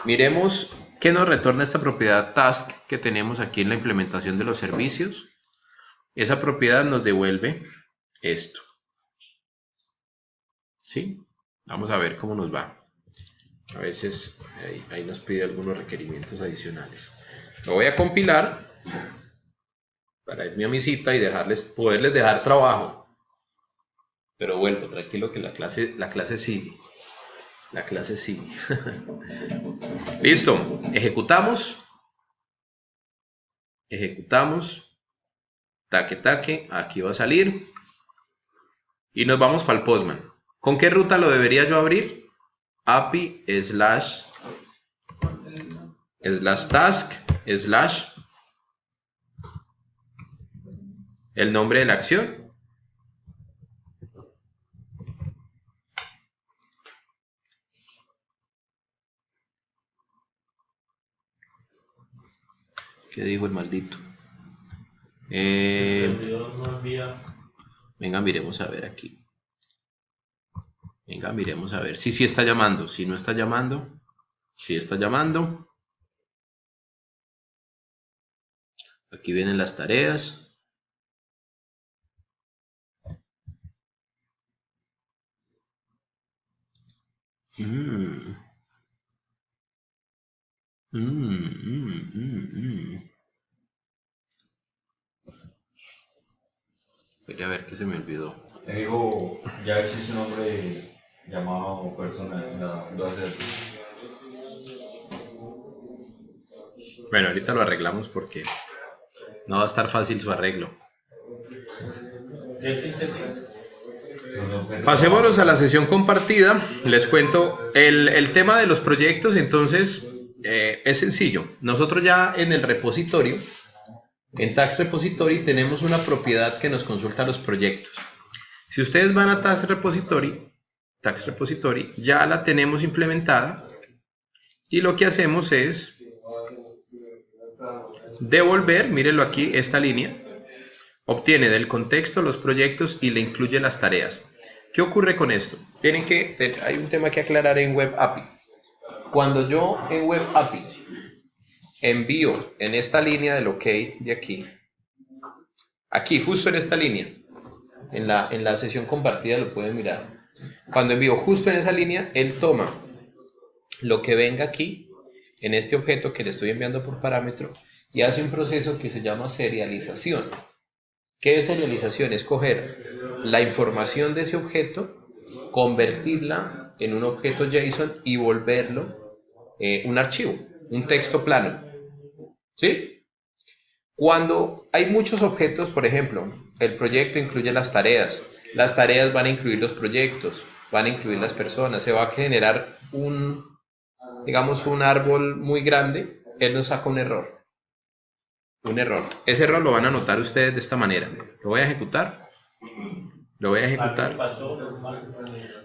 Miremos qué nos retorna esta propiedad task que tenemos aquí en la implementación de los servicios. Esa propiedad nos devuelve esto. ¿Sí? Vamos a ver cómo nos va. A veces ahí nos pide algunos requerimientos adicionales. Lo voy a compilar para irme a mi cita y poderles dejar trabajo. Pero vuelvo, tranquilo que la clase sigue. La clase sigue. Listo, ejecutamos. Ejecutamos. Taque, aquí va a salir. Y nos vamos para el Postman. ¿Con qué ruta lo debería yo abrir? API /task/ el nombre de la acción. ¿Qué dijo el maldito? Venga, miremos a ver aquí. Venga, miremos a ver. Sí está llamando. Si no está llamando. Sí está llamando. Aquí vienen las tareas. Quería ver que se me olvidó. Me dijo, ya existe un nombre llamado persona en la base de datos. Bueno, ahorita lo arreglamos porque no va a estar fácil su arreglo. Pasémonos a la sesión compartida. Les cuento el tema de los proyectos. Entonces es sencillo. Nosotros ya en el repositorio, en Tax Repository, tenemos una propiedad que nos consulta los proyectos. Si ustedes van a Tax Repository, ya la tenemos implementada y lo que hacemos es devolver, mírenlo aquí, esta línea. Obtiene del contexto los proyectos y le incluye las tareas. ¿Qué ocurre con esto? Hay un tema que aclarar en Web API. Cuando yo en Web API envío en esta línea del OK de aquí justo en esta línea, en la sesión compartida lo pueden mirar. Cuando envío justo en esa línea, él toma lo que venga aquí, en este objeto que le estoy enviando por parámetro, y hace un proceso que se llama serialización. ¿Qué es serialización? Es coger la información de ese objeto, convertirla en un objeto JSON y volverlo un archivo, un texto plano. ¿Sí? Cuando hay muchos objetos, por ejemplo, el proyecto incluye las tareas van a incluir los proyectos, van a incluir las personas, se va a generar digamos un árbol muy grande, él nos saca un error. Ese error lo van a notar ustedes de esta manera. Lo voy a ejecutar.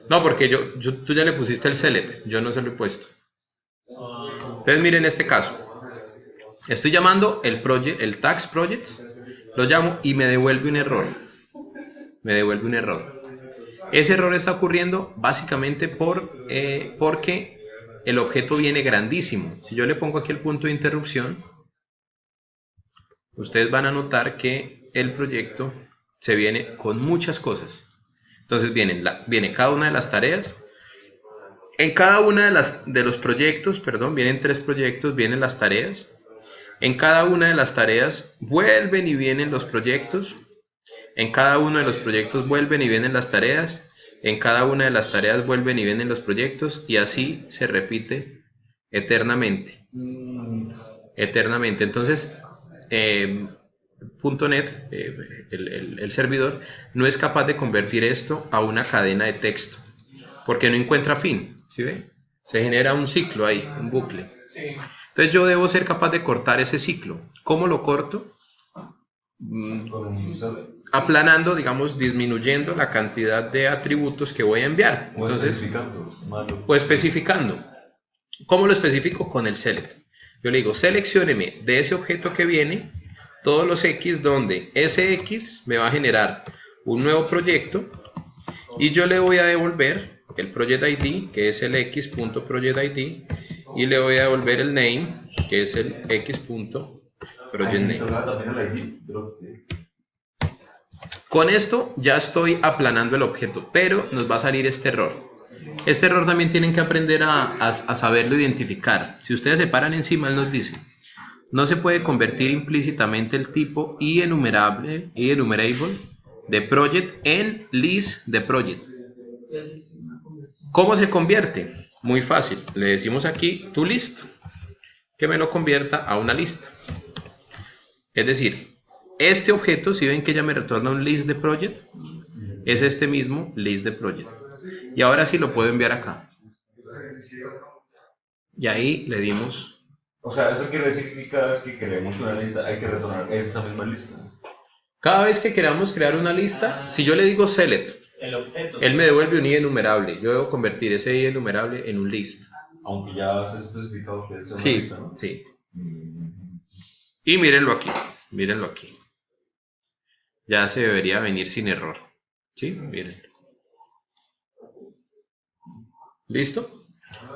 No, porque tú ya le pusiste el select, yo no se lo he puesto. Entonces miren este caso. Estoy llamando el tax projects, lo llamo y me devuelve un error. Ese error está ocurriendo básicamente porque el objeto viene grandísimo. Si yo le pongo aquí el punto de interrupción, ustedes van a notar que el proyecto se viene con muchas cosas. Entonces viene cada una de las tareas. En cada una de los proyectos, vienen 3 proyectos, vienen las tareas. En cada una de las tareas vuelven y vienen los proyectos. En cada uno de los proyectos vuelven y vienen las tareas. En cada una de las tareas vuelven y vienen los proyectos. Y así se repite eternamente. Entonces, .NET, el servidor, no es capaz de convertir esto a una cadena de texto. Porque no encuentra fin. ¿Sí ve? Se genera un ciclo ahí, un bucle. Sí. Entonces yo debo ser capaz de cortar ese ciclo. ¿Cómo lo corto? Aplanando, digamos, disminuyendo la cantidad de atributos que voy a enviar. Entonces, o especificando. ¿Cómo lo especifico? Con el select. Yo le digo, seleccióneme de ese objeto que viene todos los X donde ese X me va a generar un nuevo proyecto y yo le voy a devolver el project ID, que es el x.projectID, y le voy a devolver el name, que es el x.projectName. Con esto ya estoy aplanando el objeto, pero nos va a salir este error. Este error también tienen que aprender a saberlo identificar. Si ustedes se paran encima, él nos dice, no se puede convertir implícitamente el tipo enumerable de project en list de project. ¿Cómo se convierte? Muy fácil. Le decimos aquí to list, que me lo convierta a una lista. Es decir, este objeto, si ven que ya me retorna un list de project, es este mismo list de project. Y ahora sí lo puedo enviar acá. Y ahí le dimos... O sea, eso quiere decir que cada vez que creemos una lista hay que retornar esa misma lista. Cada vez que queramos crear una lista, si yo le digo select, El objeto. él me devuelve un enumerable. Yo debo convertir ese enumerable en un list. Aunque ya has especificado que es una Sí, lista, ¿no? sí. Y mírenlo aquí. Mírenlo aquí. Ya se debería venir sin error. ¿Sí? Miren. ¿Listo?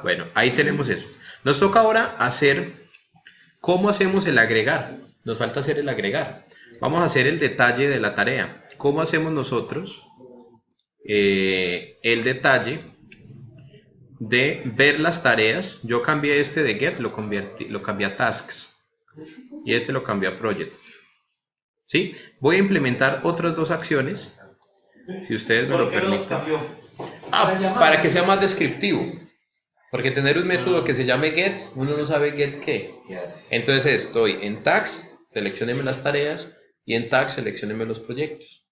Bueno, ahí tenemos eso. Nos toca ahora hacer, ¿cómo hacemos el agregar? Nos falta hacer el agregar. Vamos a hacer el detalle de la tarea. ¿Cómo hacemos nosotros el detalle de ver las tareas? Yo cambié este de get, lo cambié a tasks. Y este lo cambié a project. ¿Sí? Voy a implementar otras dos acciones. Si ustedes me lo permiten. Para que sea más descriptivo. Porque tener un método que se llame get, uno no sabe get qué. Entonces estoy en tags, seleccionenme las tareas, y en tags, seleccionenme los proyectos.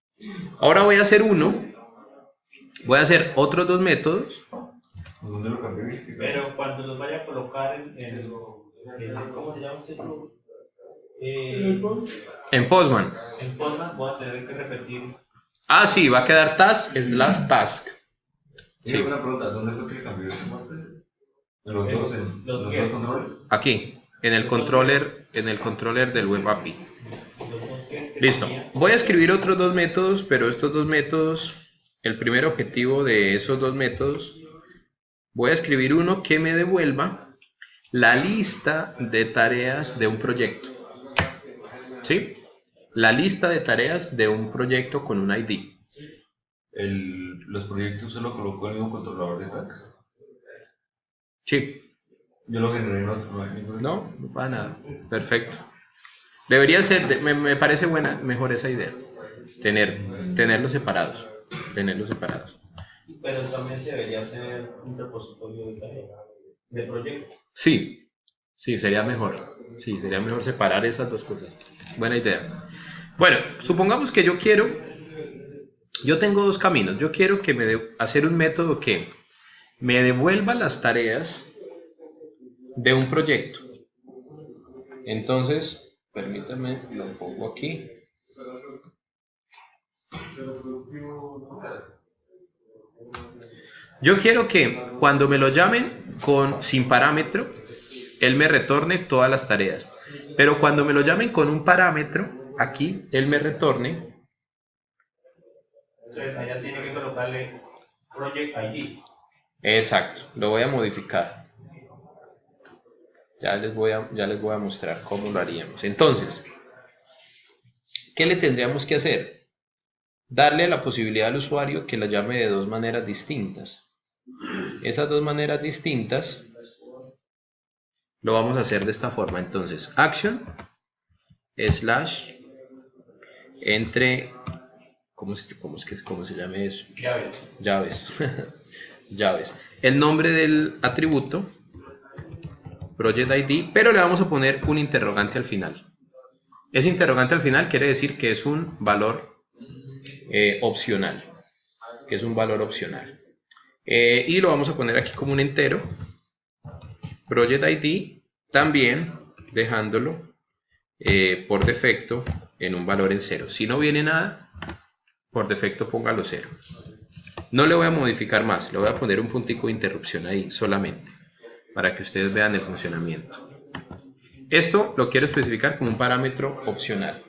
Ahora voy a hacer uno. Voy a hacer otros dos métodos. ¿Dónde lo cambié? Pero cuando los vaya a colocar ¿cómo se llama ese club? En Postman. En Postman voy a tener que repetir. Ah, sí, va a quedar task slash task. Sí, una pregunta, ¿dónde fue que cambió ese parte? ¿En los dos, los dos controles? Aquí, en el controller del web API. Listo. Voy a escribir otros dos métodos, pero estos dos métodos, el primer objetivo de esos dos métodos, voy a escribir uno que me devuelva la lista de tareas de un proyecto. ¿Sí? La lista de tareas de un proyecto con un ID. ¿Los proyectos se lo colocó el mismo controlador de tags? Sí. Yo lo generé en otro. No pasa nada. Perfecto. Debería ser, me parece mejor esa idea. Tenerlos separados. Pero también se debería tener un repositorio de tareas, de proyectos. Sí, sería mejor. Sí, sería mejor separar esas dos cosas. Buena idea. Bueno, supongamos que yo tengo dos caminos. Yo quiero hacer un método que me devuelva las tareas de un proyecto. Entonces, permítame, lo pongo aquí. Yo quiero que cuando me lo llamen sin parámetro, él me retorne todas las tareas. Pero cuando me lo llamen con un parámetro, aquí, él me retorne. Entonces, allá tiene que colocarle Project ID. Exacto, lo voy a modificar. Ya les voy a mostrar cómo lo haríamos. Entonces, ¿qué le tendríamos que hacer? Darle la posibilidad al usuario que la llame de dos maneras distintas. Esas dos maneras distintas lo vamos a hacer de esta forma. Entonces, action / entre, ¿cómo se llama eso? Llaves. Llaves. El nombre del atributo, project ID, pero le vamos a poner un interrogante al final. Ese interrogante al final quiere decir que es un valor opcional. Y lo vamos a poner aquí como un entero. Project ID también dejándolo por defecto en un valor en 0. Si no viene nada, por defecto póngalo 0. No le voy a modificar más, le voy a poner un puntico de interrupción ahí solamente, para que ustedes vean el funcionamiento. Esto lo quiero especificar como un parámetro opcional.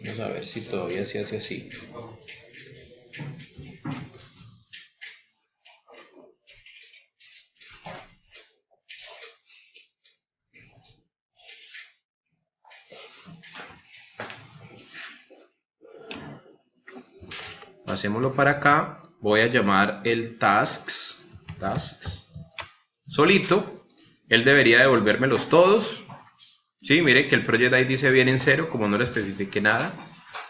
Vamos a ver si todavía se hace así. pasémoslo para acá, voy a llamar el tasks, solito, él debería devolvérmelos todos, ¿sí? Mire que el project ID se viene en 0, como no le especifique nada,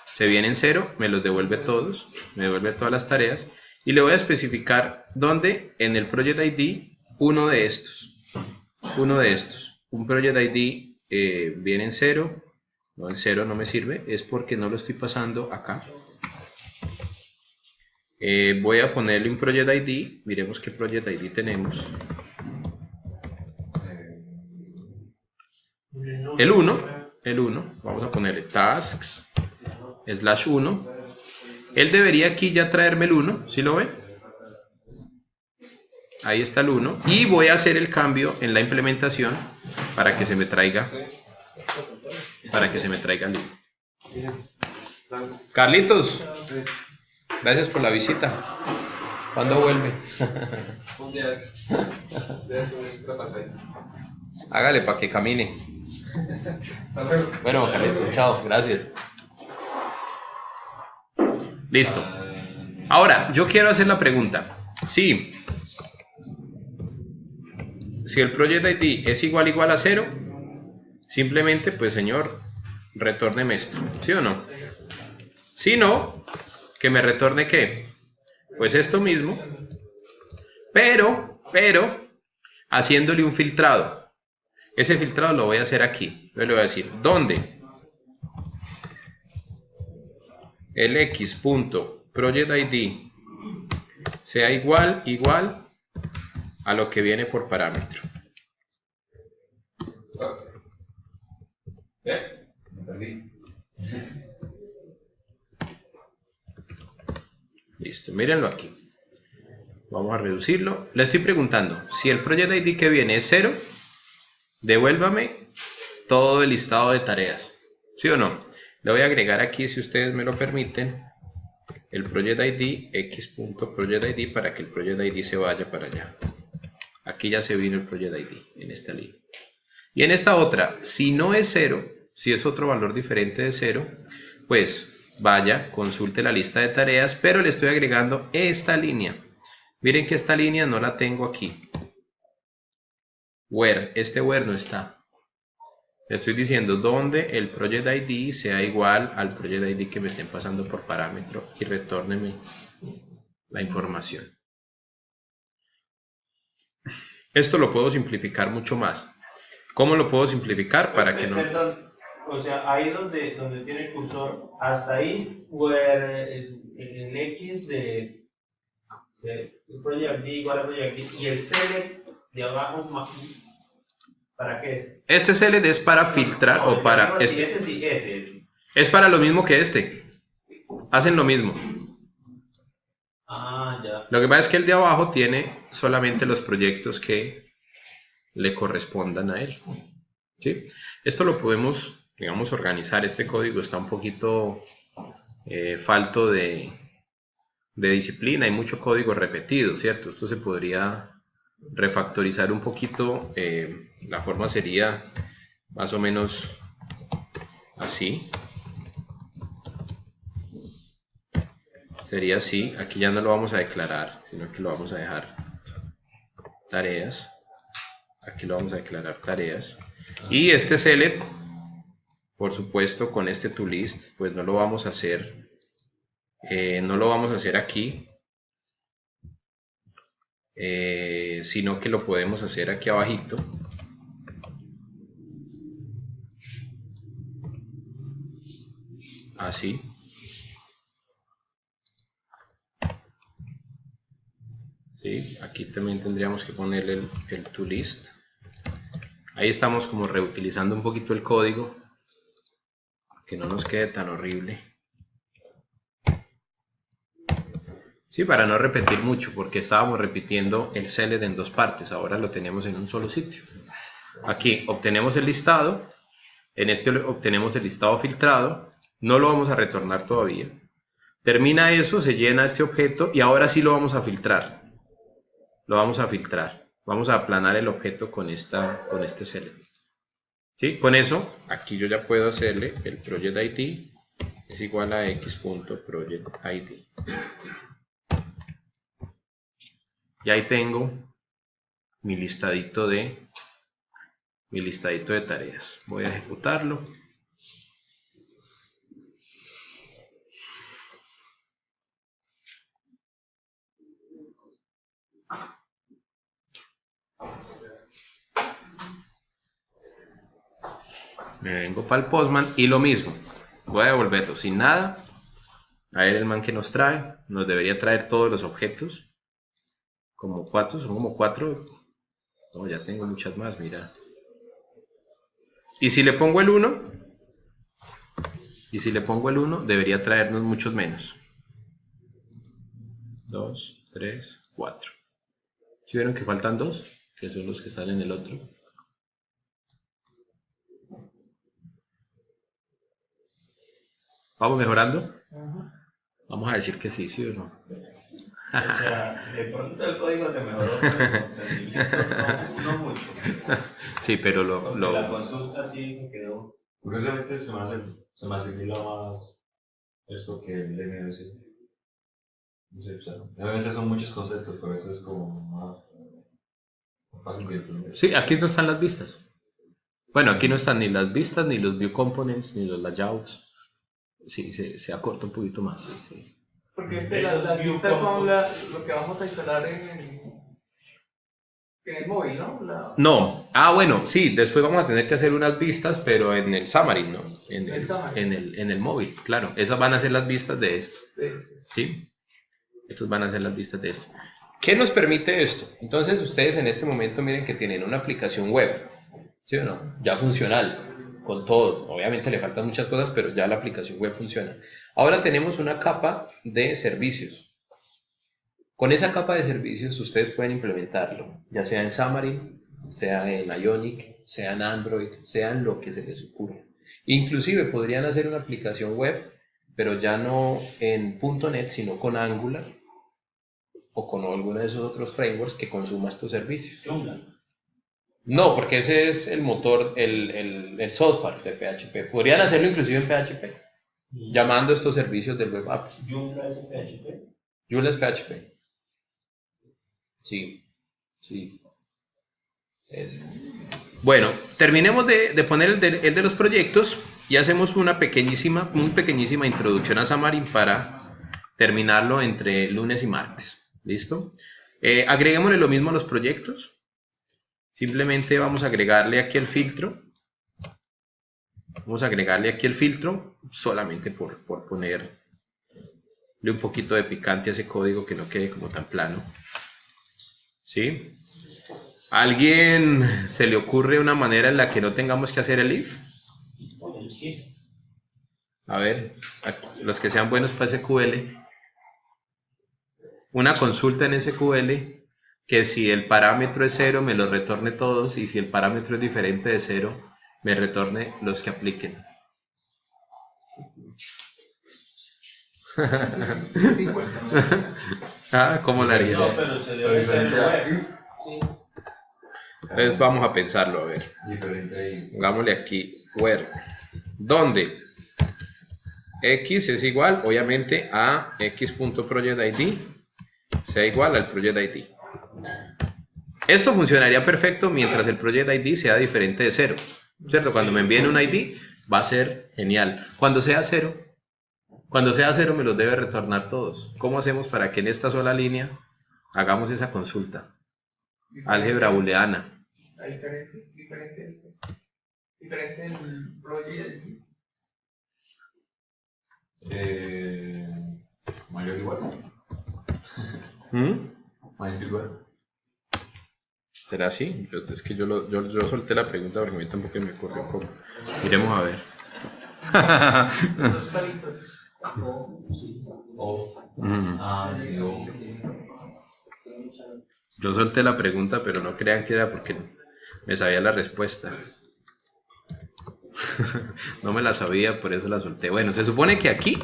se viene en 0, me los devuelve todos, me devuelve todas las tareas, y le voy a especificar dónde en el project ID uno de estos, un project ID viene en 0, no, en 0 no me sirve, es porque no lo estoy pasando acá. Voy a ponerle un project ID, miremos qué project ID tenemos. El 1, vamos a ponerle tasks, /1. Él debería aquí ya traerme el 1, ¿sí lo ve? Ahí está el 1. Y voy a hacer el cambio en la implementación para que se me traiga el 1. Carlitos, gracias por la visita. ¿Cuándo vuelve? Un día Hágale para que camine. Hasta luego. Bueno, Carlitos, chao, gracias. Listo. Ahora, yo quiero hacer la pregunta. Si el project ID es igual a 0, simplemente, pues señor, retórneme esto, ¿sí o no? Si no, que me retorne ¿qué? Pues esto mismo, pero haciéndole un filtrado. Ese filtrado lo voy a hacer aquí. Entonces le voy a decir, ¿dónde? El x.projectID sea igual a lo que viene por parámetro. Me perdí. Listo, mírenlo aquí. Vamos a reducirlo. Le estoy preguntando, si el project ID que viene es 0, devuélvame todo el listado de tareas. ¿Sí o no? Le voy a agregar aquí, si ustedes me lo permiten, el project ID, x.projectID, para que el project ID se vaya para allá. Aquí ya se vino el project ID en esta línea. Y en esta otra, si no es 0, si es otro valor diferente de 0, pues vaya, consulte la lista de tareas, pero le estoy agregando esta línea. Miren que esta línea no la tengo aquí. Where, este where no está. Le estoy diciendo donde el project ID sea igual al project ID que me estén pasando por parámetro y retórneme la información. Esto lo puedo simplificar mucho más. ¿Cómo lo puedo simplificar para que no? Perdón, o sea, ahí donde tiene el cursor, hasta ahí, where el X de project ID igual a project ID y el select de abajo, ¿para qué es? Este select es para filtrar No, o para ese sí, ese. Es para lo mismo que este. Hacen lo mismo. Ah, ya. Lo que pasa es que el de abajo tiene solamente los proyectos que le correspondan a él. ¿Sí? Esto lo podemos, digamos, organizar. Este código está un poquito falto de disciplina. Hay mucho código repetido, ¿cierto? Esto se podría refactorizar un poquito. La forma sería más o menos así. Sería así. Aquí ya no lo vamos a declarar, sino que lo vamos a dejar tareas. Aquí lo vamos a declarar tareas. Y este select, por supuesto, con este toList, pues no lo vamos a hacer. No lo vamos a hacer aquí. Sino que lo podemos hacer aquí abajito. Así. ¿Sí? Aquí también tendríamos que ponerle el toList. Ahí estamos como reutilizando un poquito el código, que no nos quede tan horrible. Sí, para no repetir mucho, porque estábamos repitiendo el select en dos partes, ahora lo tenemos en un solo sitio. Aquí obtenemos el listado, en este obtenemos el listado filtrado, no lo vamos a retornar todavía. Termina eso, se llena este objeto y ahora sí lo vamos a filtrar. Lo vamos a filtrar. Vamos a aplanar el objeto con este select. ¿Sí? Con eso, aquí yo ya puedo hacerle el project ID es igual a x.projectID. Y ahí tengo mi listadito de tareas. Voy a ejecutarlo. Me vengo para el Postman y lo mismo. Voy a devolverlo sin nada. A ver el man que nos trae. Nos debería traer todos los objetos. Como 4, son como 4. No, ya tengo muchas más, mira. Y si le pongo el 1, debería traernos muchos menos. 2, 3, 4. ¿Sí vieron que faltan 2? Que son los que están en el otro. ¿Vamos mejorando? Vamos a decir que sí, ¿sí o no? O sea, de pronto el código se mejoró, pero el rendimiento no mucho. Sí, pero La consulta sí me quedó. Curiosamente se me asimila más esto que el DNS. No sé, o sea, a veces son muchos conceptos, pero a veces es como más fácil de entender. Sí, aquí no están las vistas. Bueno, aquí no están ni las vistas, ni los view components, ni los layouts. Sí, se acorta un poquito más. Sí. Porque las vistas son lo que vamos a instalar en el móvil, ¿no? No, bueno, sí, después vamos a tener que hacer unas vistas, pero en el Xamarin, ¿no? En el móvil, claro. Esas van a ser las vistas de esto. ¿Sí? Estos van a ser las vistas de esto. ¿Qué nos permite esto? Entonces ustedes en este momento miren que tienen una aplicación web, ¿sí o no? Ya funcional. Con todo, obviamente le faltan muchas cosas, pero ya la aplicación web funciona. Ahora tenemos una capa de servicios. Con esa capa de servicios ustedes pueden implementarlo, ya sea en Xamarin, sea en Ionic, sea en Android, sea en lo que se les ocurra. Inclusive podrían hacer una aplicación web, pero ya no en .NET, sino con Angular o con alguno de esos otros frameworks que consuma estos servicios. Joomla. No, porque ese es el motor, el software de PHP. Podrían hacerlo inclusive en PHP, llamando estos servicios del web app. ¿Joomla es PHP? Joomla es PHP. Sí. Bueno, terminemos de poner el de los proyectos y hacemos una muy pequeñísima introducción a Xamarin para terminarlo entre lunes y martes. ¿Listo? Agreguémosle lo mismo a los proyectos. Simplemente vamos a agregarle aquí el filtro. Vamos a agregarle aquí el filtro solamente por ponerle un poquito de picante a ese código que no quede como tan plano. ¿Sí? ¿A alguien se le ocurre una manera en la que no tengamos que hacer el if? A ver, aquí, los que sean buenos para SQL. Una consulta en SQL que si el parámetro es 0 me los retorne todos y si el parámetro es diferente de 0 me retorne los que apliquen. ¿Cómo la haría? No, pero se debe hacer web. Sí. Entonces vamos a pensarlo, a ver. Pongámosle aquí where. ¿Dónde? X es igual, obviamente, a x.projectID sea igual al project ID. Esto funcionaría perfecto mientras el project ID sea diferente de 0, ¿cierto? Cuando me envíen un ID va a ser genial. Cuando sea 0 me los debe retornar todos. ¿Cómo hacemos para que en esta sola línea hagamos esa consulta? Álgebra booleana. ¿Hay diferentes el project ID? Mayor o igual. Mayor o igual. ¿Será así? Es que yo solté la pregunta porque a mí tampoco me ocurrió cómo. Miremos a ver. Dos palitos. Sí. Yo solté la pregunta, pero no crean que era porque me sabía la respuesta. No me la sabía, por eso la solté. Bueno, se supone que aquí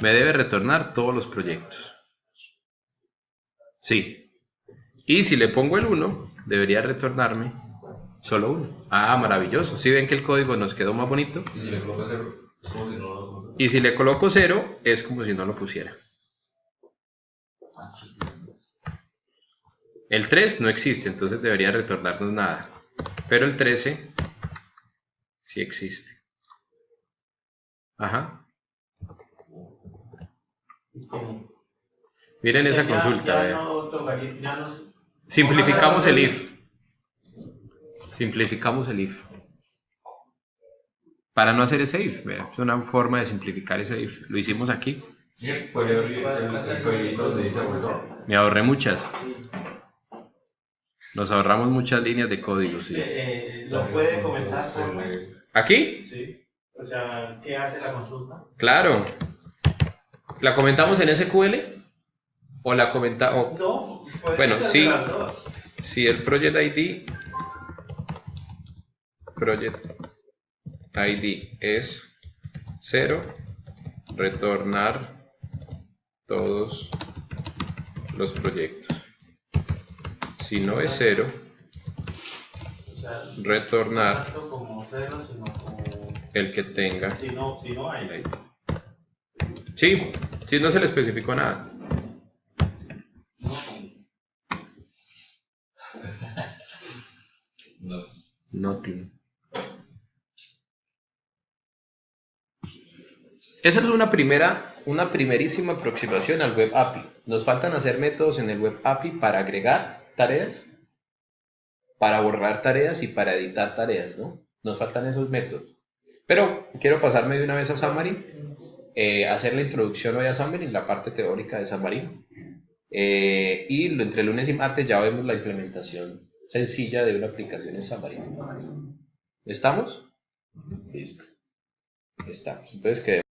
me debe retornar todos los proyectos. Sí. Y si le pongo el 1, debería retornarme solo 1. Maravilloso. ¿Sí ven que el código nos quedó más bonito? ¿Y si le coloco 0? Es como si no... Y si le coloco 0, es como si no lo pusiera. El 3 no existe, entonces debería retornarnos nada. Pero el 13 sí existe. Ajá. Miren O sea, esa consulta. Ya vean. no tocaría, ya nos... Simplificamos el if. Simplificamos el if. Para no hacer ese if. Vea, es una forma de simplificar ese if. Lo hicimos aquí. Sí, puede abrir el código donde dice retorno. Me ahorré muchas. Nos ahorramos muchas líneas de código, sí. ¿Lo puede comentar, por favor? ¿Aquí? Sí. O sea, ¿qué hace la consulta? Claro. ¿La comentamos en SQL? ¿O la comentamos? No, puede Bueno, ser sí. de las dos. Si el project ID es 0, retornar todos los proyectos. Si no es 0, O sea, retornar no tanto como cero, sino como... el que tenga Si no hay. el ID. Sí, si no se le especificó nada. No. Nothing. Esa es una primerísima aproximación al Web API. Nos faltan hacer métodos en el Web API para agregar tareas, para borrar tareas y para editar tareas, ¿no? Nos faltan esos métodos. Pero quiero pasarme de una vez a Xamarin, hacer la introducción hoy a Xamarin, la parte teórica de Xamarin. Y entre lunes y martes ya vemos la implementación sencilla de una aplicación en Xamarin. ¿Estamos? Listo. Estamos. Entonces,